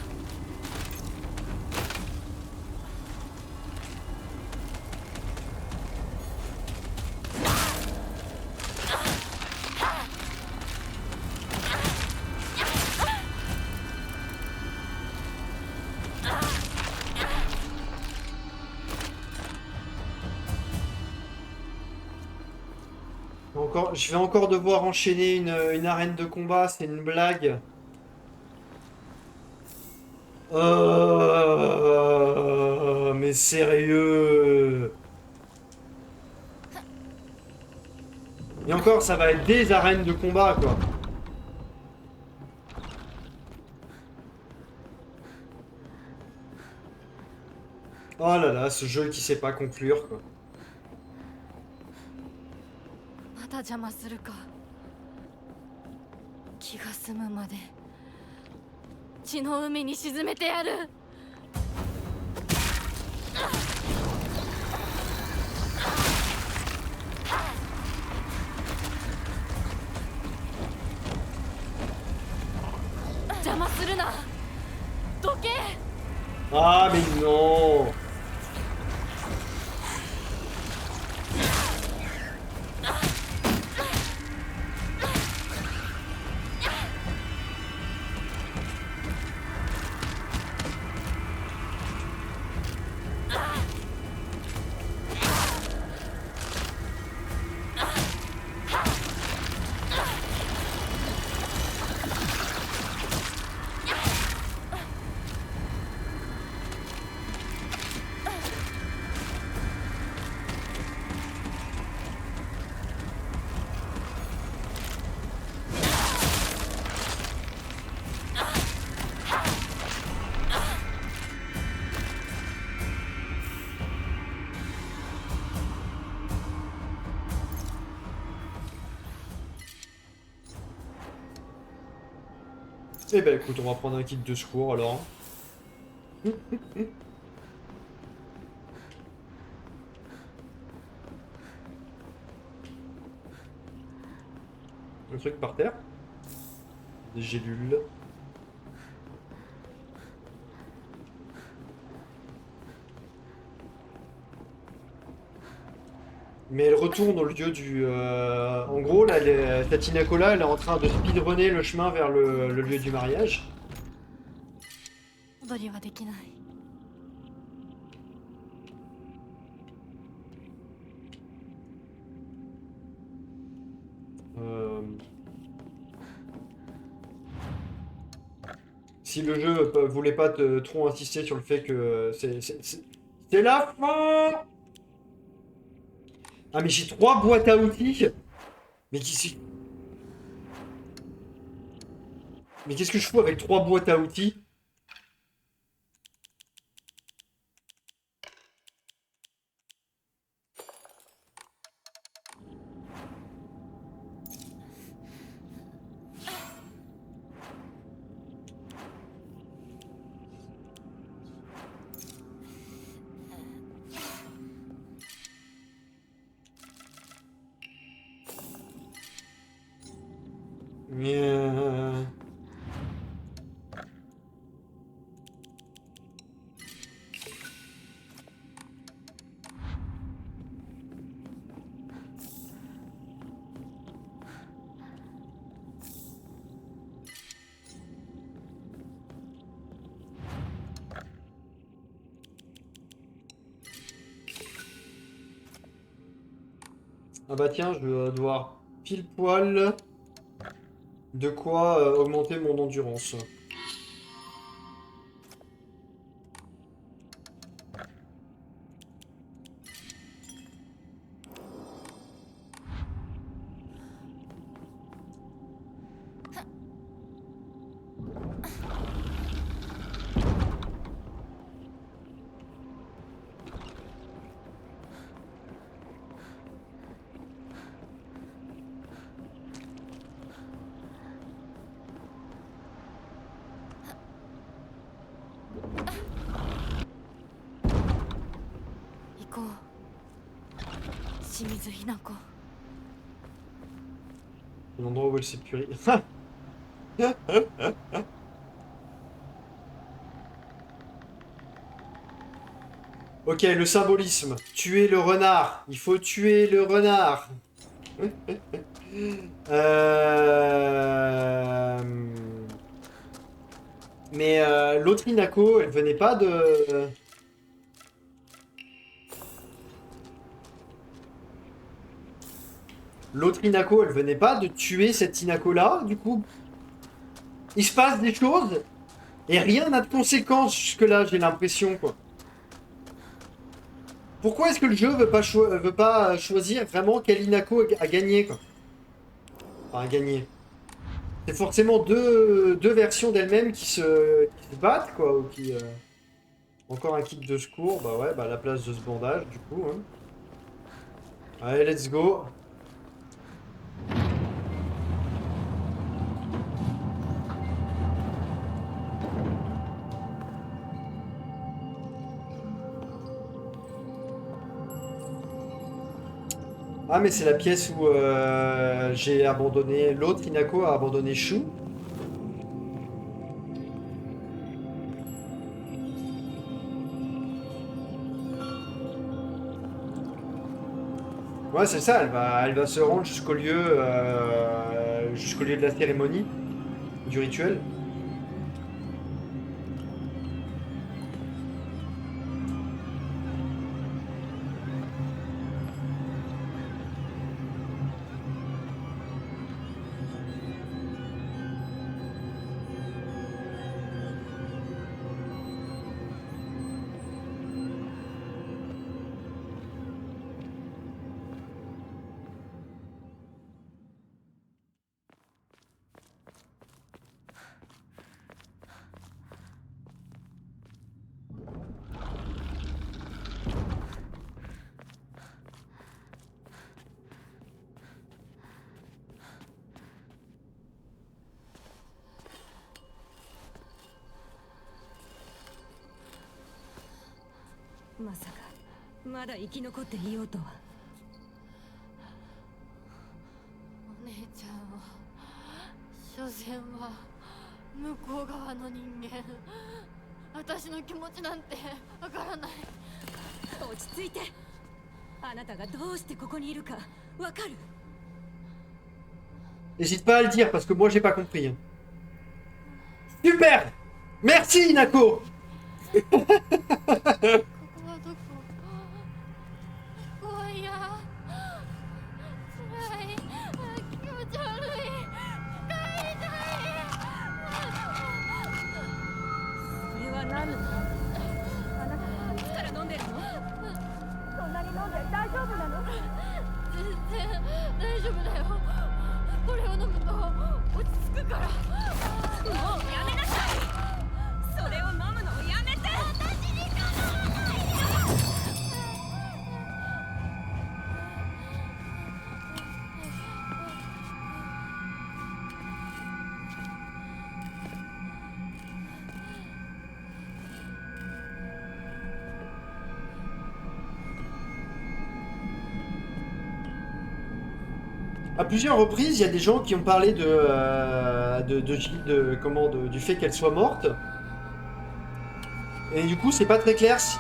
Je vais encore devoir enchaîner une arène de combat, c'est une blague. Mais sérieux. Et encore, ça va être des arènes de combat, quoi. Oh là là, ce jeu qui sait pas conclure, quoi. また邪魔するか気が済むまで血の海に沈めてやる 邪魔するなどけ Ah, mais non. Eh ben écoute, on va prendre un kit de secours alors. trucs par terre. Des gélules. Mais elle retourne au lieu du... En gros, là, cette Inakola, elle est en train de speedrunner le chemin vers le lieu du mariage. 踊りはできない。 Si le jeu voulait pas trop insister sur le fait que c'est la fin. Ah mais j'ai 3 boîtes à outils. Mais mais qu'est-ce que je fous avec 3 boîtes à outils? Ah bah tiens, je vais devoir pile poil de quoi augmenter mon endurance. L'endroit où elle s'est purée. Ok, le symbolisme. Tuer le renard. Il faut tuer le renard. Mais l'autre Inako, elle venait pas de... L'autre Inako, elle venait pas de tuer cette Inako-là, du coup. Il se passe des choses, et rien n'a de conséquences jusque-là, j'ai l'impression, quoi. Pourquoi est-ce que le jeu veut pas choisir vraiment quel Inako a gagné, quoi? Enfin, a gagné. C'est forcément deux versions d'elle-même qui se battent, quoi, ou qui... Encore un kit de secours, bah ouais, bah à la place de ce bandage, du coup, hein. Allez, let's go. Ah mais c'est la pièce où j'ai abandonné... L'autre Inako a abandonné Shu. Ouais c'est ça, elle va se rendre jusqu'au lieu de la cérémonie, du rituel.まさかまだ生き残っていようとは。お姉ちゃんを所詮は向こう側の人間。私の気持ちなんてわからない。落ち着いて。あなたがどうしてここにいるかわかる？ N'hésite pas à le dire parce que moi j'ai pas compris. Hein. Super! Merci Nako! ここはどこ？怖いや。辛い。気持ち悪い。帰りたい。それは何なの？あなたいつから飲んでるの？そんなに飲んで大丈夫なの？全然大丈夫だよ。これを飲むと落ち着くから。もうやめなさい。それを飲むのをやめて。私にかなわないよ。À plusieurs reprises, il y a des gens qui ont parlé du fait qu'elle soit morte. Et du coup, c'est pas très clair si...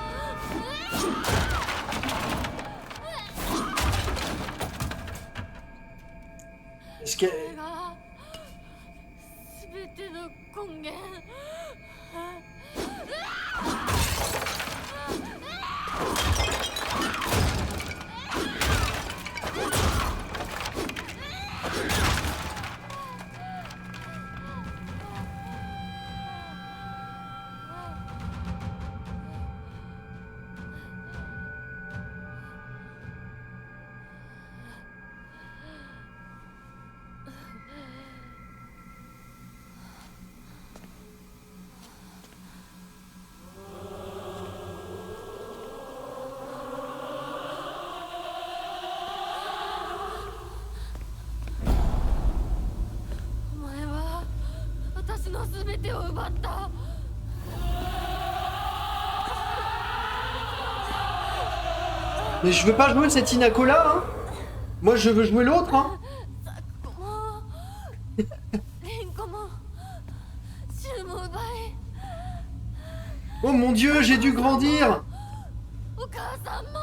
Est-ce qu'elle... これが全ての根源。お前は私の全てを奪った。Mais je veux pas jouer cette Inako là, hein. Moi je veux jouer l'autre, hein. ザクコもリンコもシュウも奪い、 Oh mon dieu, j'ai dû grandir. お母さんも。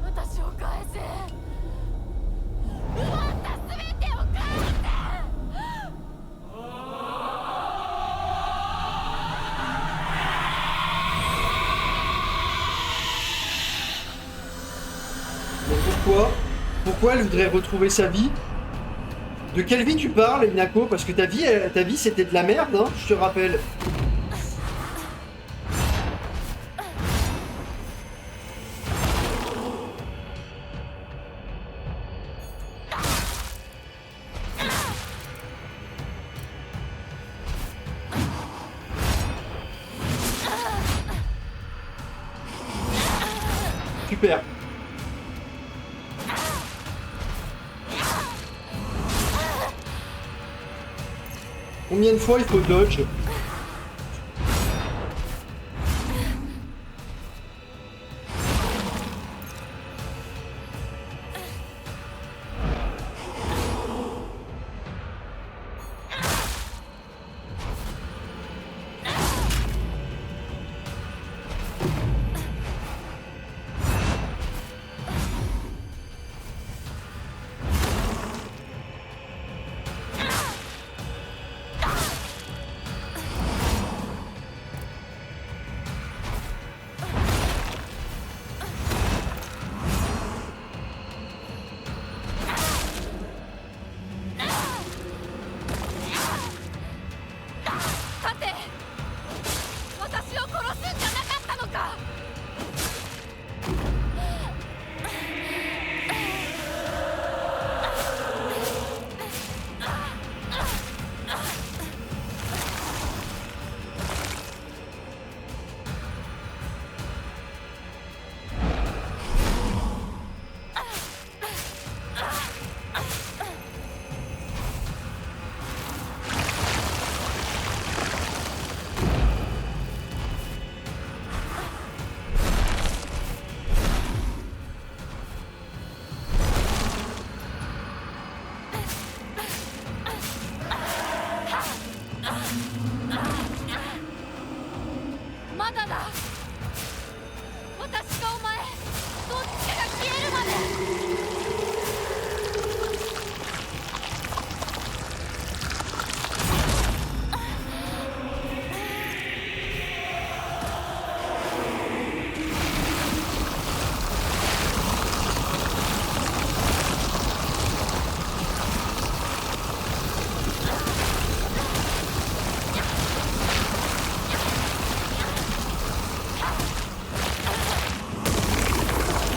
私を返せ。奪った全てを返せ。 Mais pourquoi? Pourquoi elle voudrait retrouver sa vie? De quelle vie tu parles, Inako? Parce que ta vie c'était de la merde, hein, je te rappelle. Super. Combien de fois il faut dodge? まだだ。私がお前どっちかが消えるまで。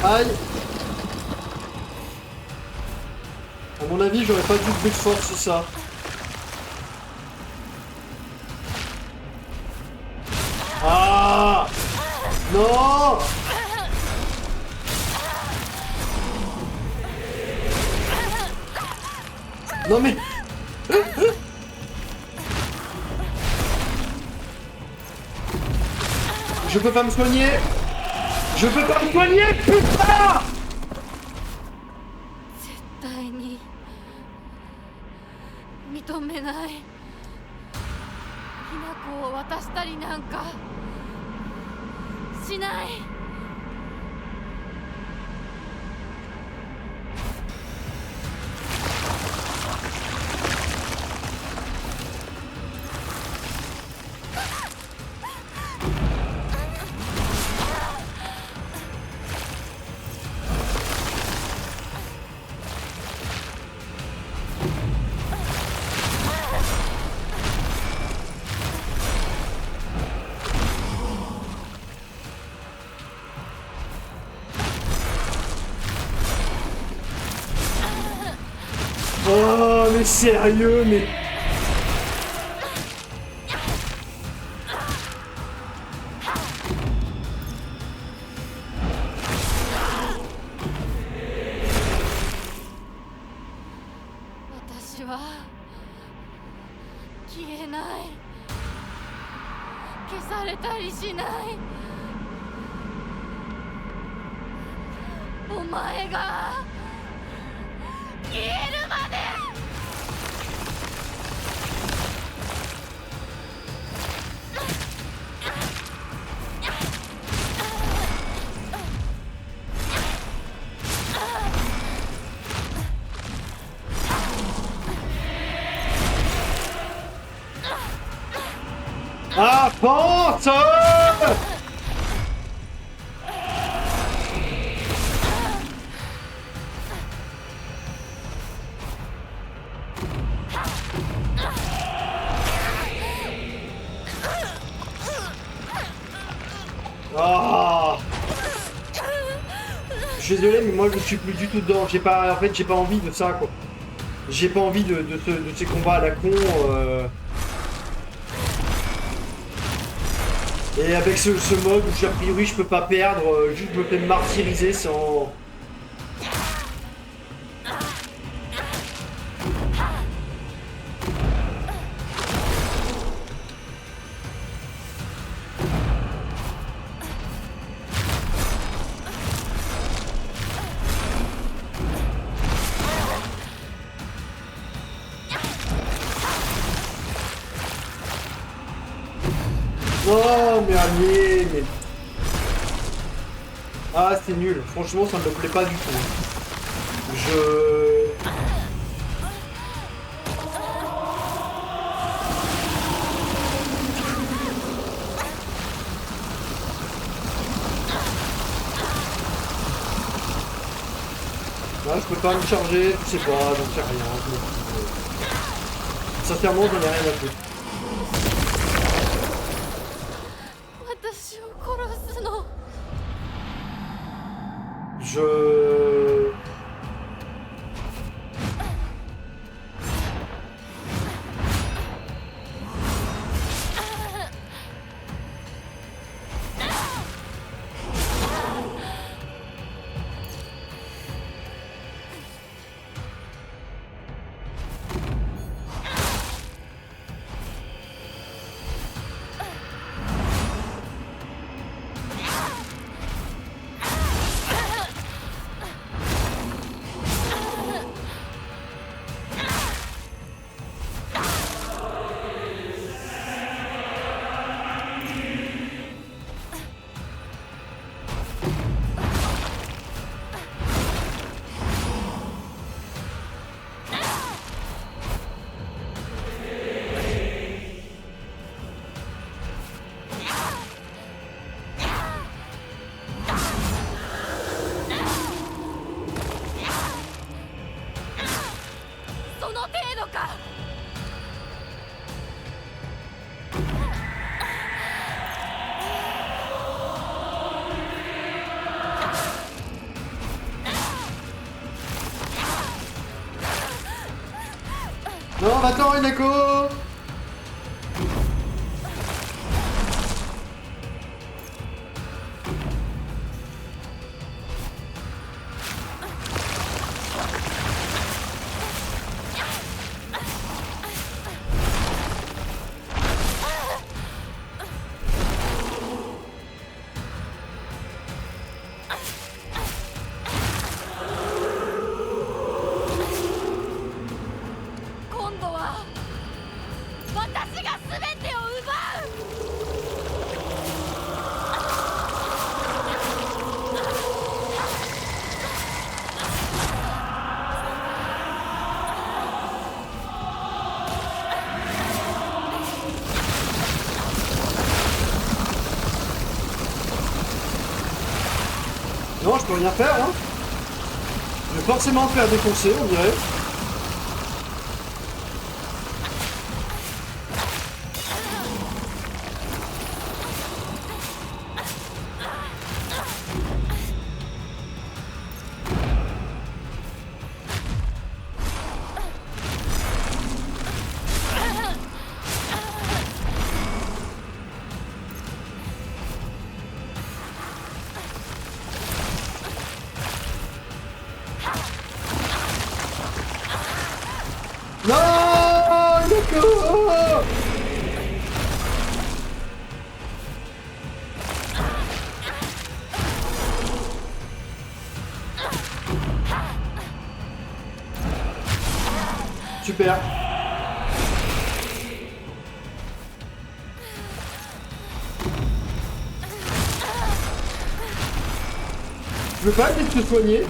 Aïe. À mon avis, j'aurais pas dû de force sur ça. Ah non. Non mais... Je peux pas me soigner. Je peux pas me soigner, putain. 絶対に認めない。ひな子を渡したりなんかしない。Oh mais sérieux mais...私は消えない。消されたりしない。お前が消えるまで。Ah, pense. Ah. Je suis désolé mais moi je suis plus du tout dedans. J'ai pas, en fait j'ai pas envie de ça quoi. J'ai pas envie de ces combats à la con. Et avec ce mode où a priori je peux pas perdre, juste je me fais martyriser sans... Oh mais allez mais... Ah c'est nul, franchement ça me plaît pas du tout. Là je peux pas me charger, je sais pas, j'en sais rien. Sincèrement j'en ai rien à foutre. 私を殺すの。Je... Attends, Inako. Non, je peux rien faire, hein. Je vais forcément me faire défoncer, on dirait. Non, d'accord. Super. Je veux pas essayer de te soigner.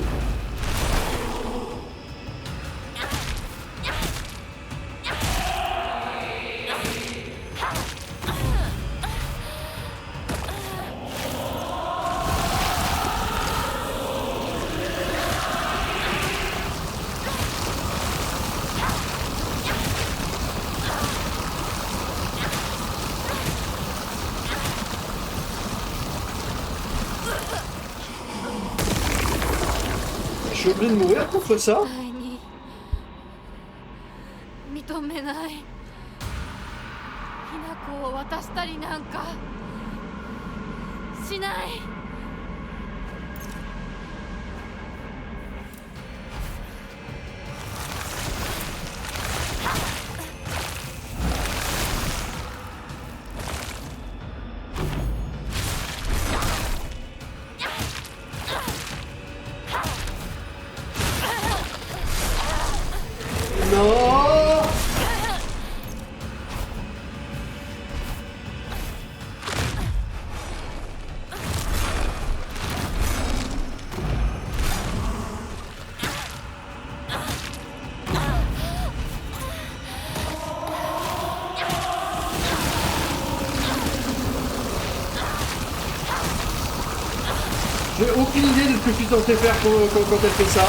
Je suis obligé de mourir contre ça. 絶対に認めない。ひな子を渡したりなんかしない。Non. J'ai aucune idée de ce que je suis censé faire quand elle fait ça.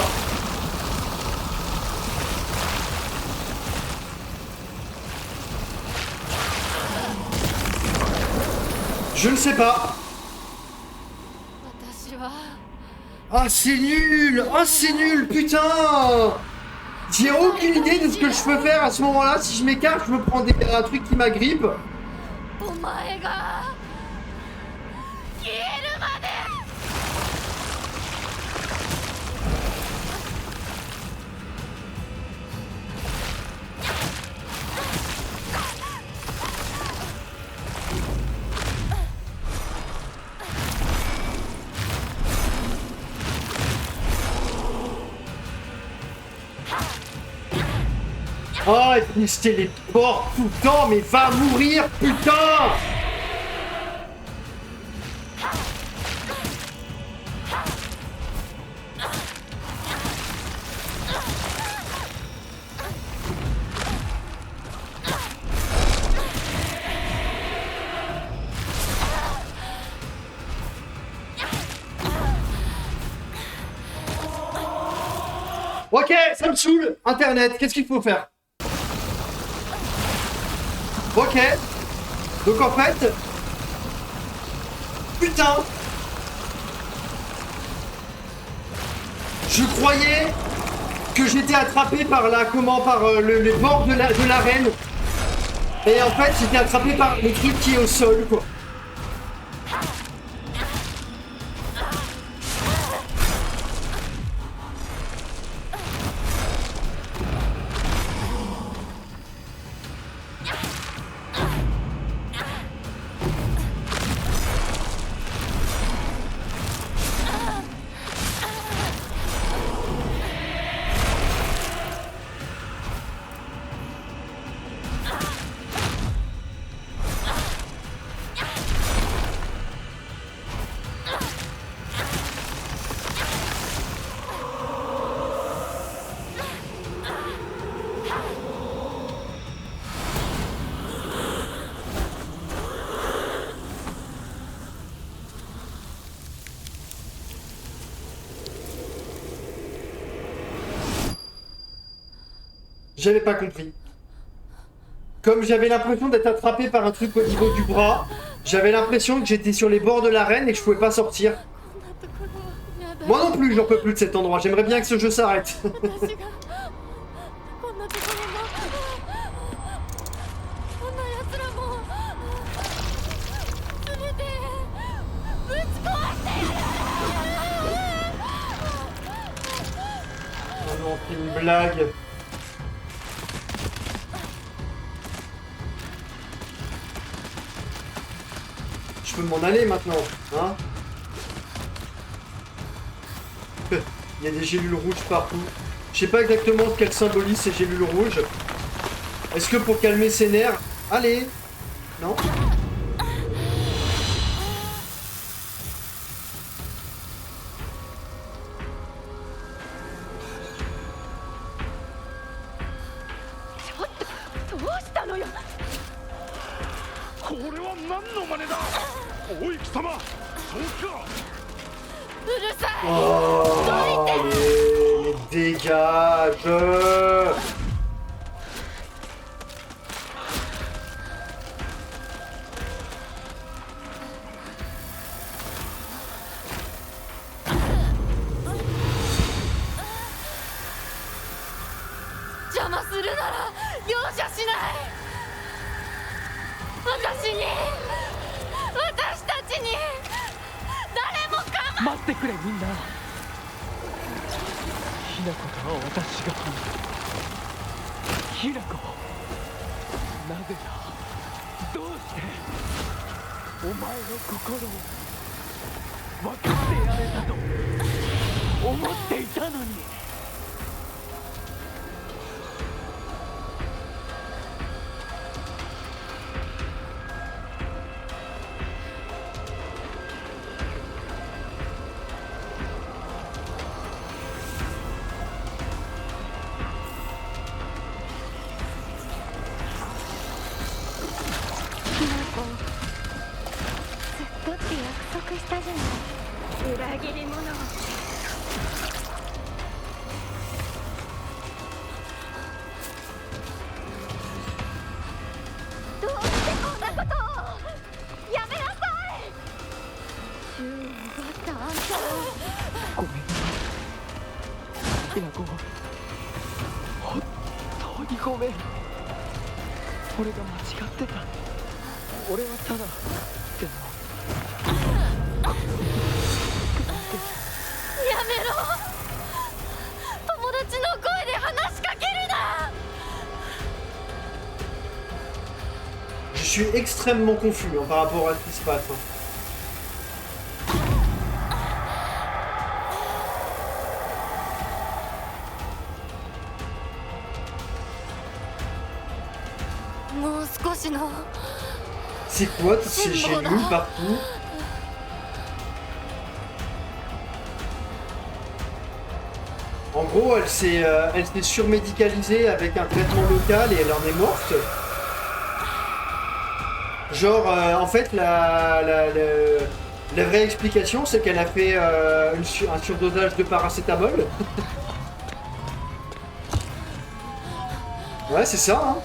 Je ne sais pas. 私は Ah, c'est nul. Ah, c'est nul, putain. J'ai aucune idée de ce que je peux faire à ce moment-là. Si je m'écarte, je me prends un truc qui m'agrippe. お前が消えるまで。Oh, il se téléporte tout le temps, mais va mourir, putain. Ok, ça me saoule. Internet, qu'est-ce qu'il faut faire? Ok. Donc en fait... Putain. Je croyais que j'étais attrapé par la comment par les bords de l'arène. Et en fait j'étais attrapé par le truc qui est au sol quoi. J'avais pas compris. Comme j'avais l'impression d'être attrapé par un truc au niveau du bras, j'avais l'impression que j'étais sur les bords de l'arène et que je pouvais pas sortir. こんなところはやだ Moi non plus, j'en peux plus de cet endroit. J'aimerais bien que ce jeu s'arrête. 私がこんなところのこんな奴らも全てぶち壊している Oh non, c'est une blague. Je peux m'en aller maintenant, hein? Il y a des gélules rouges partout. Je sais pas exactement ce qu'elles symbolisent ces gélules rouges. Est-ce que pour calmer ses nerfs? Allez! Non? Oh, les dégage! Je suis extrêmement confus hein, par rapport à ce qui se passe. Hein. C'est quoi toutes ces gélules partout? En gros, elle s'est surmédicalisée avec un traitement local et elle en est morte. Genre, en fait, la vraie explication, c'est qu'elle a fait un surdosage de paracétamol. Ouais, c'est ça, hein.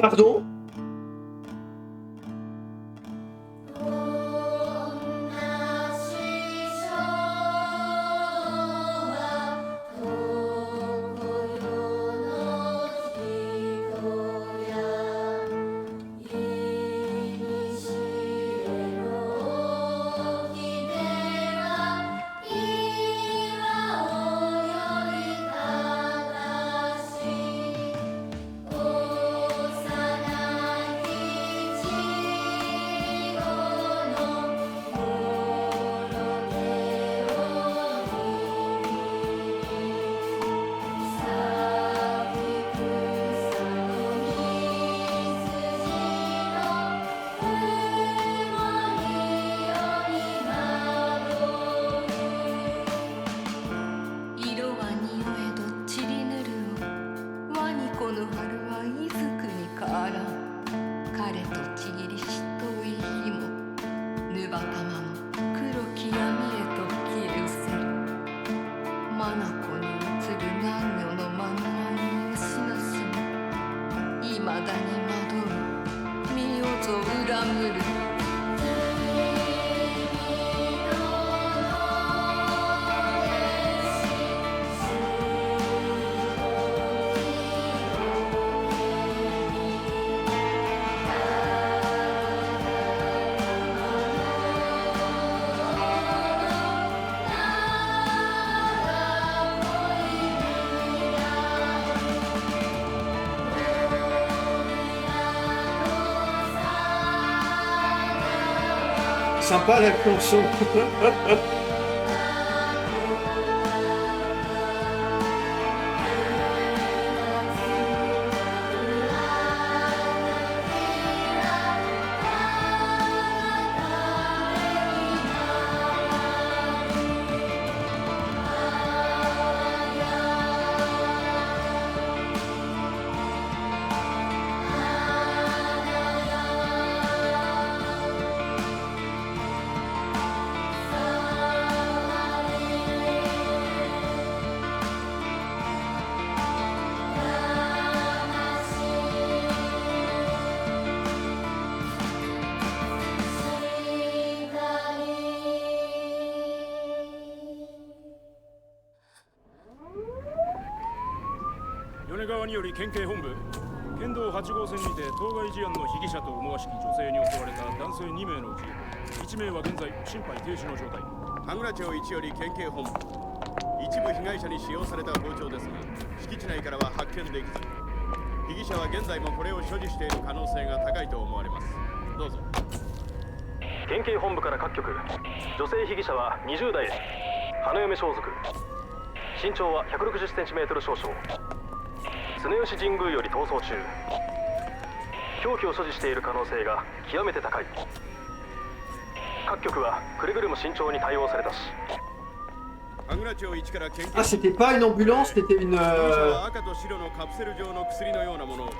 Pardon? Sympa la chanson.米川により県警本部県道8号線にて当該事案の被疑者と思わしき女性に襲われた男性2名のうち1名は現在心肺停止の状態。羽村町1より県警本部、一部被害者に使用された包丁ですが敷地内からは発見できず、被疑者は現在もこれを所持している可能性が高いと思われます。どうぞ。県警本部から各局、女性被疑者は20代、花嫁装束、身長は 160cm 少々、常吉神宮より逃走中、凶器を所持している可能性が極めて高い。各局はくれぐれも慎重に対応されたし。Ah, c'était pas une ambulance, c'était une. 赤と白のカプセル状の薬のようなものを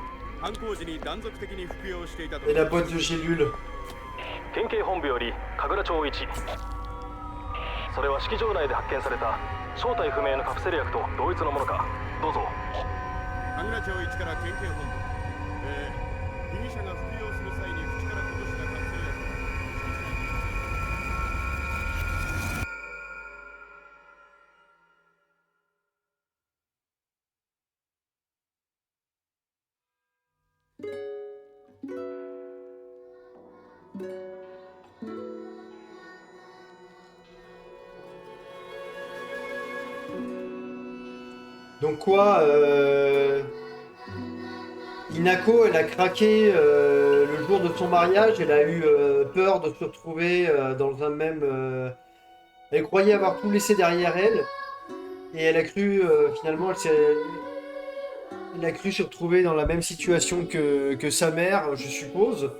犯行時に断続的に服用していたと。Et la boîte de gélule. 県警本部より神楽町1。それは式場内で発見された正体不明のカプセル薬と同一のものか。どうぞ。神楽町1から県警本部。被疑者が服用する際に口から落としたカプセル薬。Donc quoi, Hinako, elle a craqué le jour de son mariage, elle a eu peur de se retrouver dans un même... elle croyait avoir tout laissé derrière elle, et elle a cru, finalement, elle a cru se retrouver dans la même situation que sa mère, je suppose.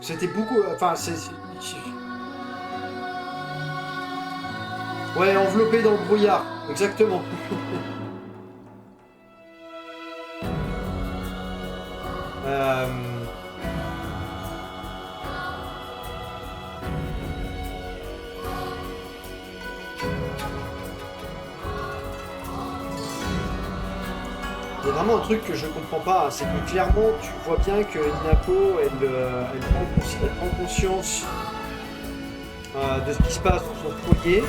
C'était beaucoup... Enfin, ouais, enveloppé dans le brouillard. Exactement. vraiment un truc que je comprends pas, c'est que clairement tu vois bien que Hinako elle prend conscience de ce qui se passe dans son foyer.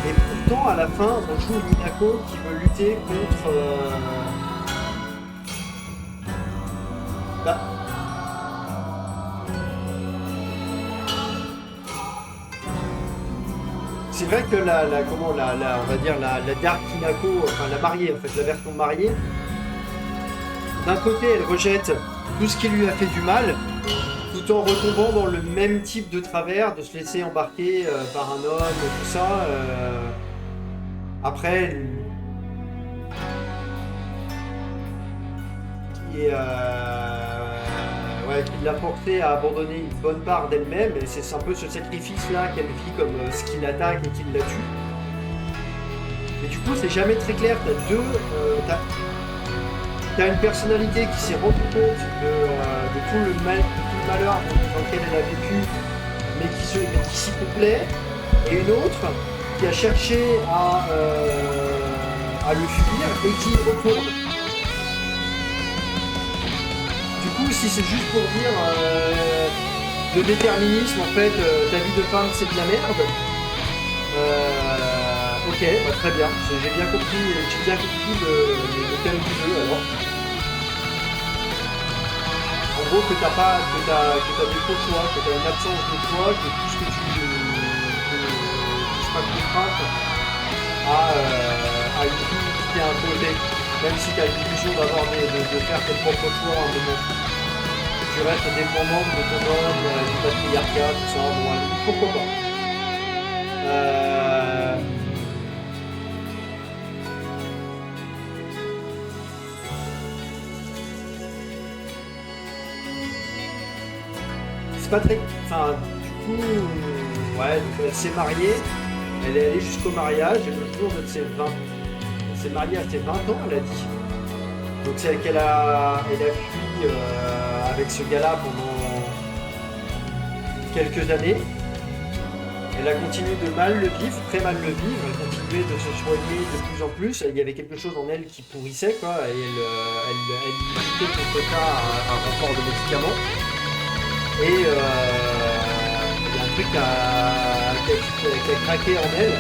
Et pourtant à la fin on joue Hinako qui veut lutter contre c'est vrai que on va dire la Dark Hinako, enfin la mariée en fait, la version mariée, d'un côté elle rejette tout ce qui lui a fait du mal, tout en retombant dans le même type de travers, de se laisser embarquer par un homme et tout ça. Après, qui l'a forcé à abandonner une bonne part d'elle-même, et c'est un peu ce sacrifice-là qu'elle vit comme ce qui l'attaque et qui la tue. Mais du coup, c'est jamais très clair. T'as une personnalité qui s'est rendue compte de tout le malheur dans lequel elle a vécu, mais qui s'y complaît, et une autre qui a cherché à le fuir et qui y retourne. Du coup, si c'est juste pour dire le déterminisme, en fait, ta vie de femme c'est de la merde, ok, bah, très bien, j'ai bien compris le thème du jeu alors. En gros, que t'as des faux choix, que t'as une absence de choix, que tout ce que tu seras contrainte à une vie qui t'est imposée, même si t'as l'illusion de faire tes propres choix à un moment. Tu restes dépendante de ton homme, du patriarcat, tout ça, bon, allez, pourquoi pas. C'est pas très... Enfin, du coup... Ouais, donc elle s'est mariée, elle est allée jusqu'au mariage, et le jour de ses 20... Elle s'est mariée à ses 20 ans, elle a dit. Donc c'est qu'elle a fui avec ce gars-là pendant quelques années. Elle a continué de mal le vivre, très mal le vivre, elle continuait de se soigner de plus en plus, il y avait quelque chose en elle qui pourrissait, quoi, et elle limitait contre ça un renfort de médicaments. Et il y a un truc qui a craqué en elle.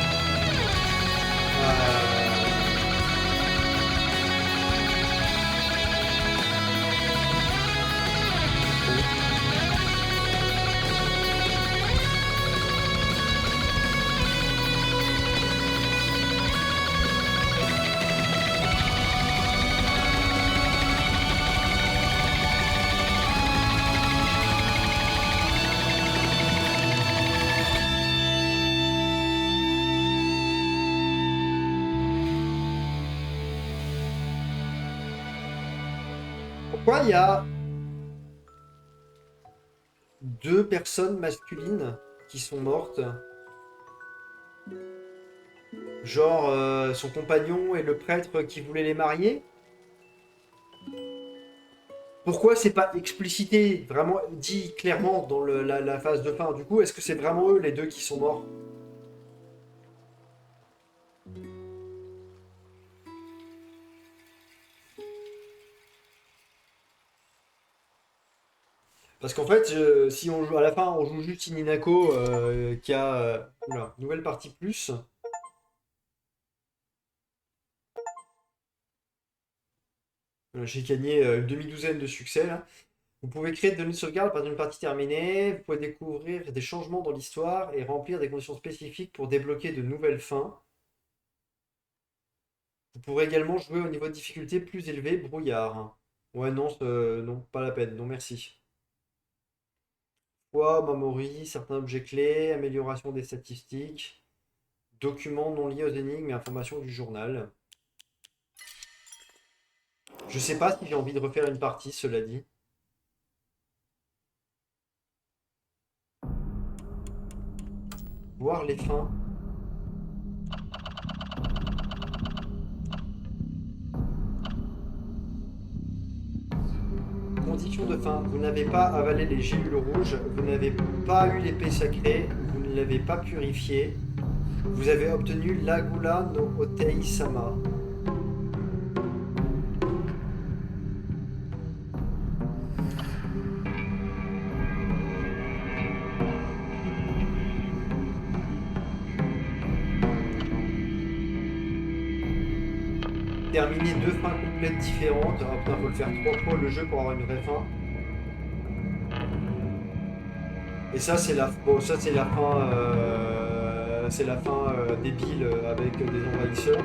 Pourquoi il y a 2 personnes masculines qui sont mortes? Genre son compagnon et le prêtre qui voulait les marier? Pourquoi c'est pas explicité, vraiment dit clairement dans la phase de fin? Du coup, est-ce que c'est vraiment eux les 2 qui sont morts? Parce qu'en fait, si on joue à la fin, on joue juste Hinako qui a nouvelle partie plus. J'ai gagné une demi-douzaine de succès là. Vous pouvez créer des données de sauvegarde à partir d'une partie terminée. Vous pouvez découvrir des changements dans l'histoire et remplir des conditions spécifiques pour débloquer de nouvelles fins. Vous pourrez également jouer au niveau de difficulté plus élevé, brouillard. Ouais, non, non, pas la peine, non merci. Memory, certains objets clés, amélioration des statistiques, documents non liés aux énigmes et informations du journal. Je sais pas si j'ai envie de refaire une partie, cela dit. Voir les fins. Condition de fin. Vous n'avez pas avalé les gélules rouges, vous n'avez pas eu l'épée sacrée, vous ne l'avez pas purifiée. Vous avez obtenu l'Agula no Otei-sama. terminer 2 fins complètes différentes. Ah putain, faut le faire 3 fois le jeu pour avoir une vraie fin. Et ça c'est la, bon, ça c'est la fin, débile avec des envahisseurs.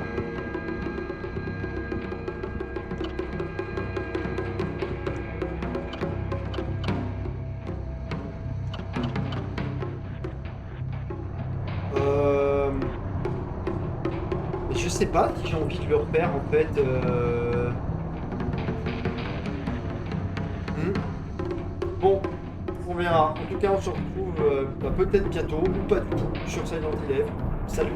Je sais pas si j'ai envie de le refaire en fait. Bon, on verra. En tout cas, on se retrouve peut-être bientôt ou pas du tout sur Silent Hill. Salut!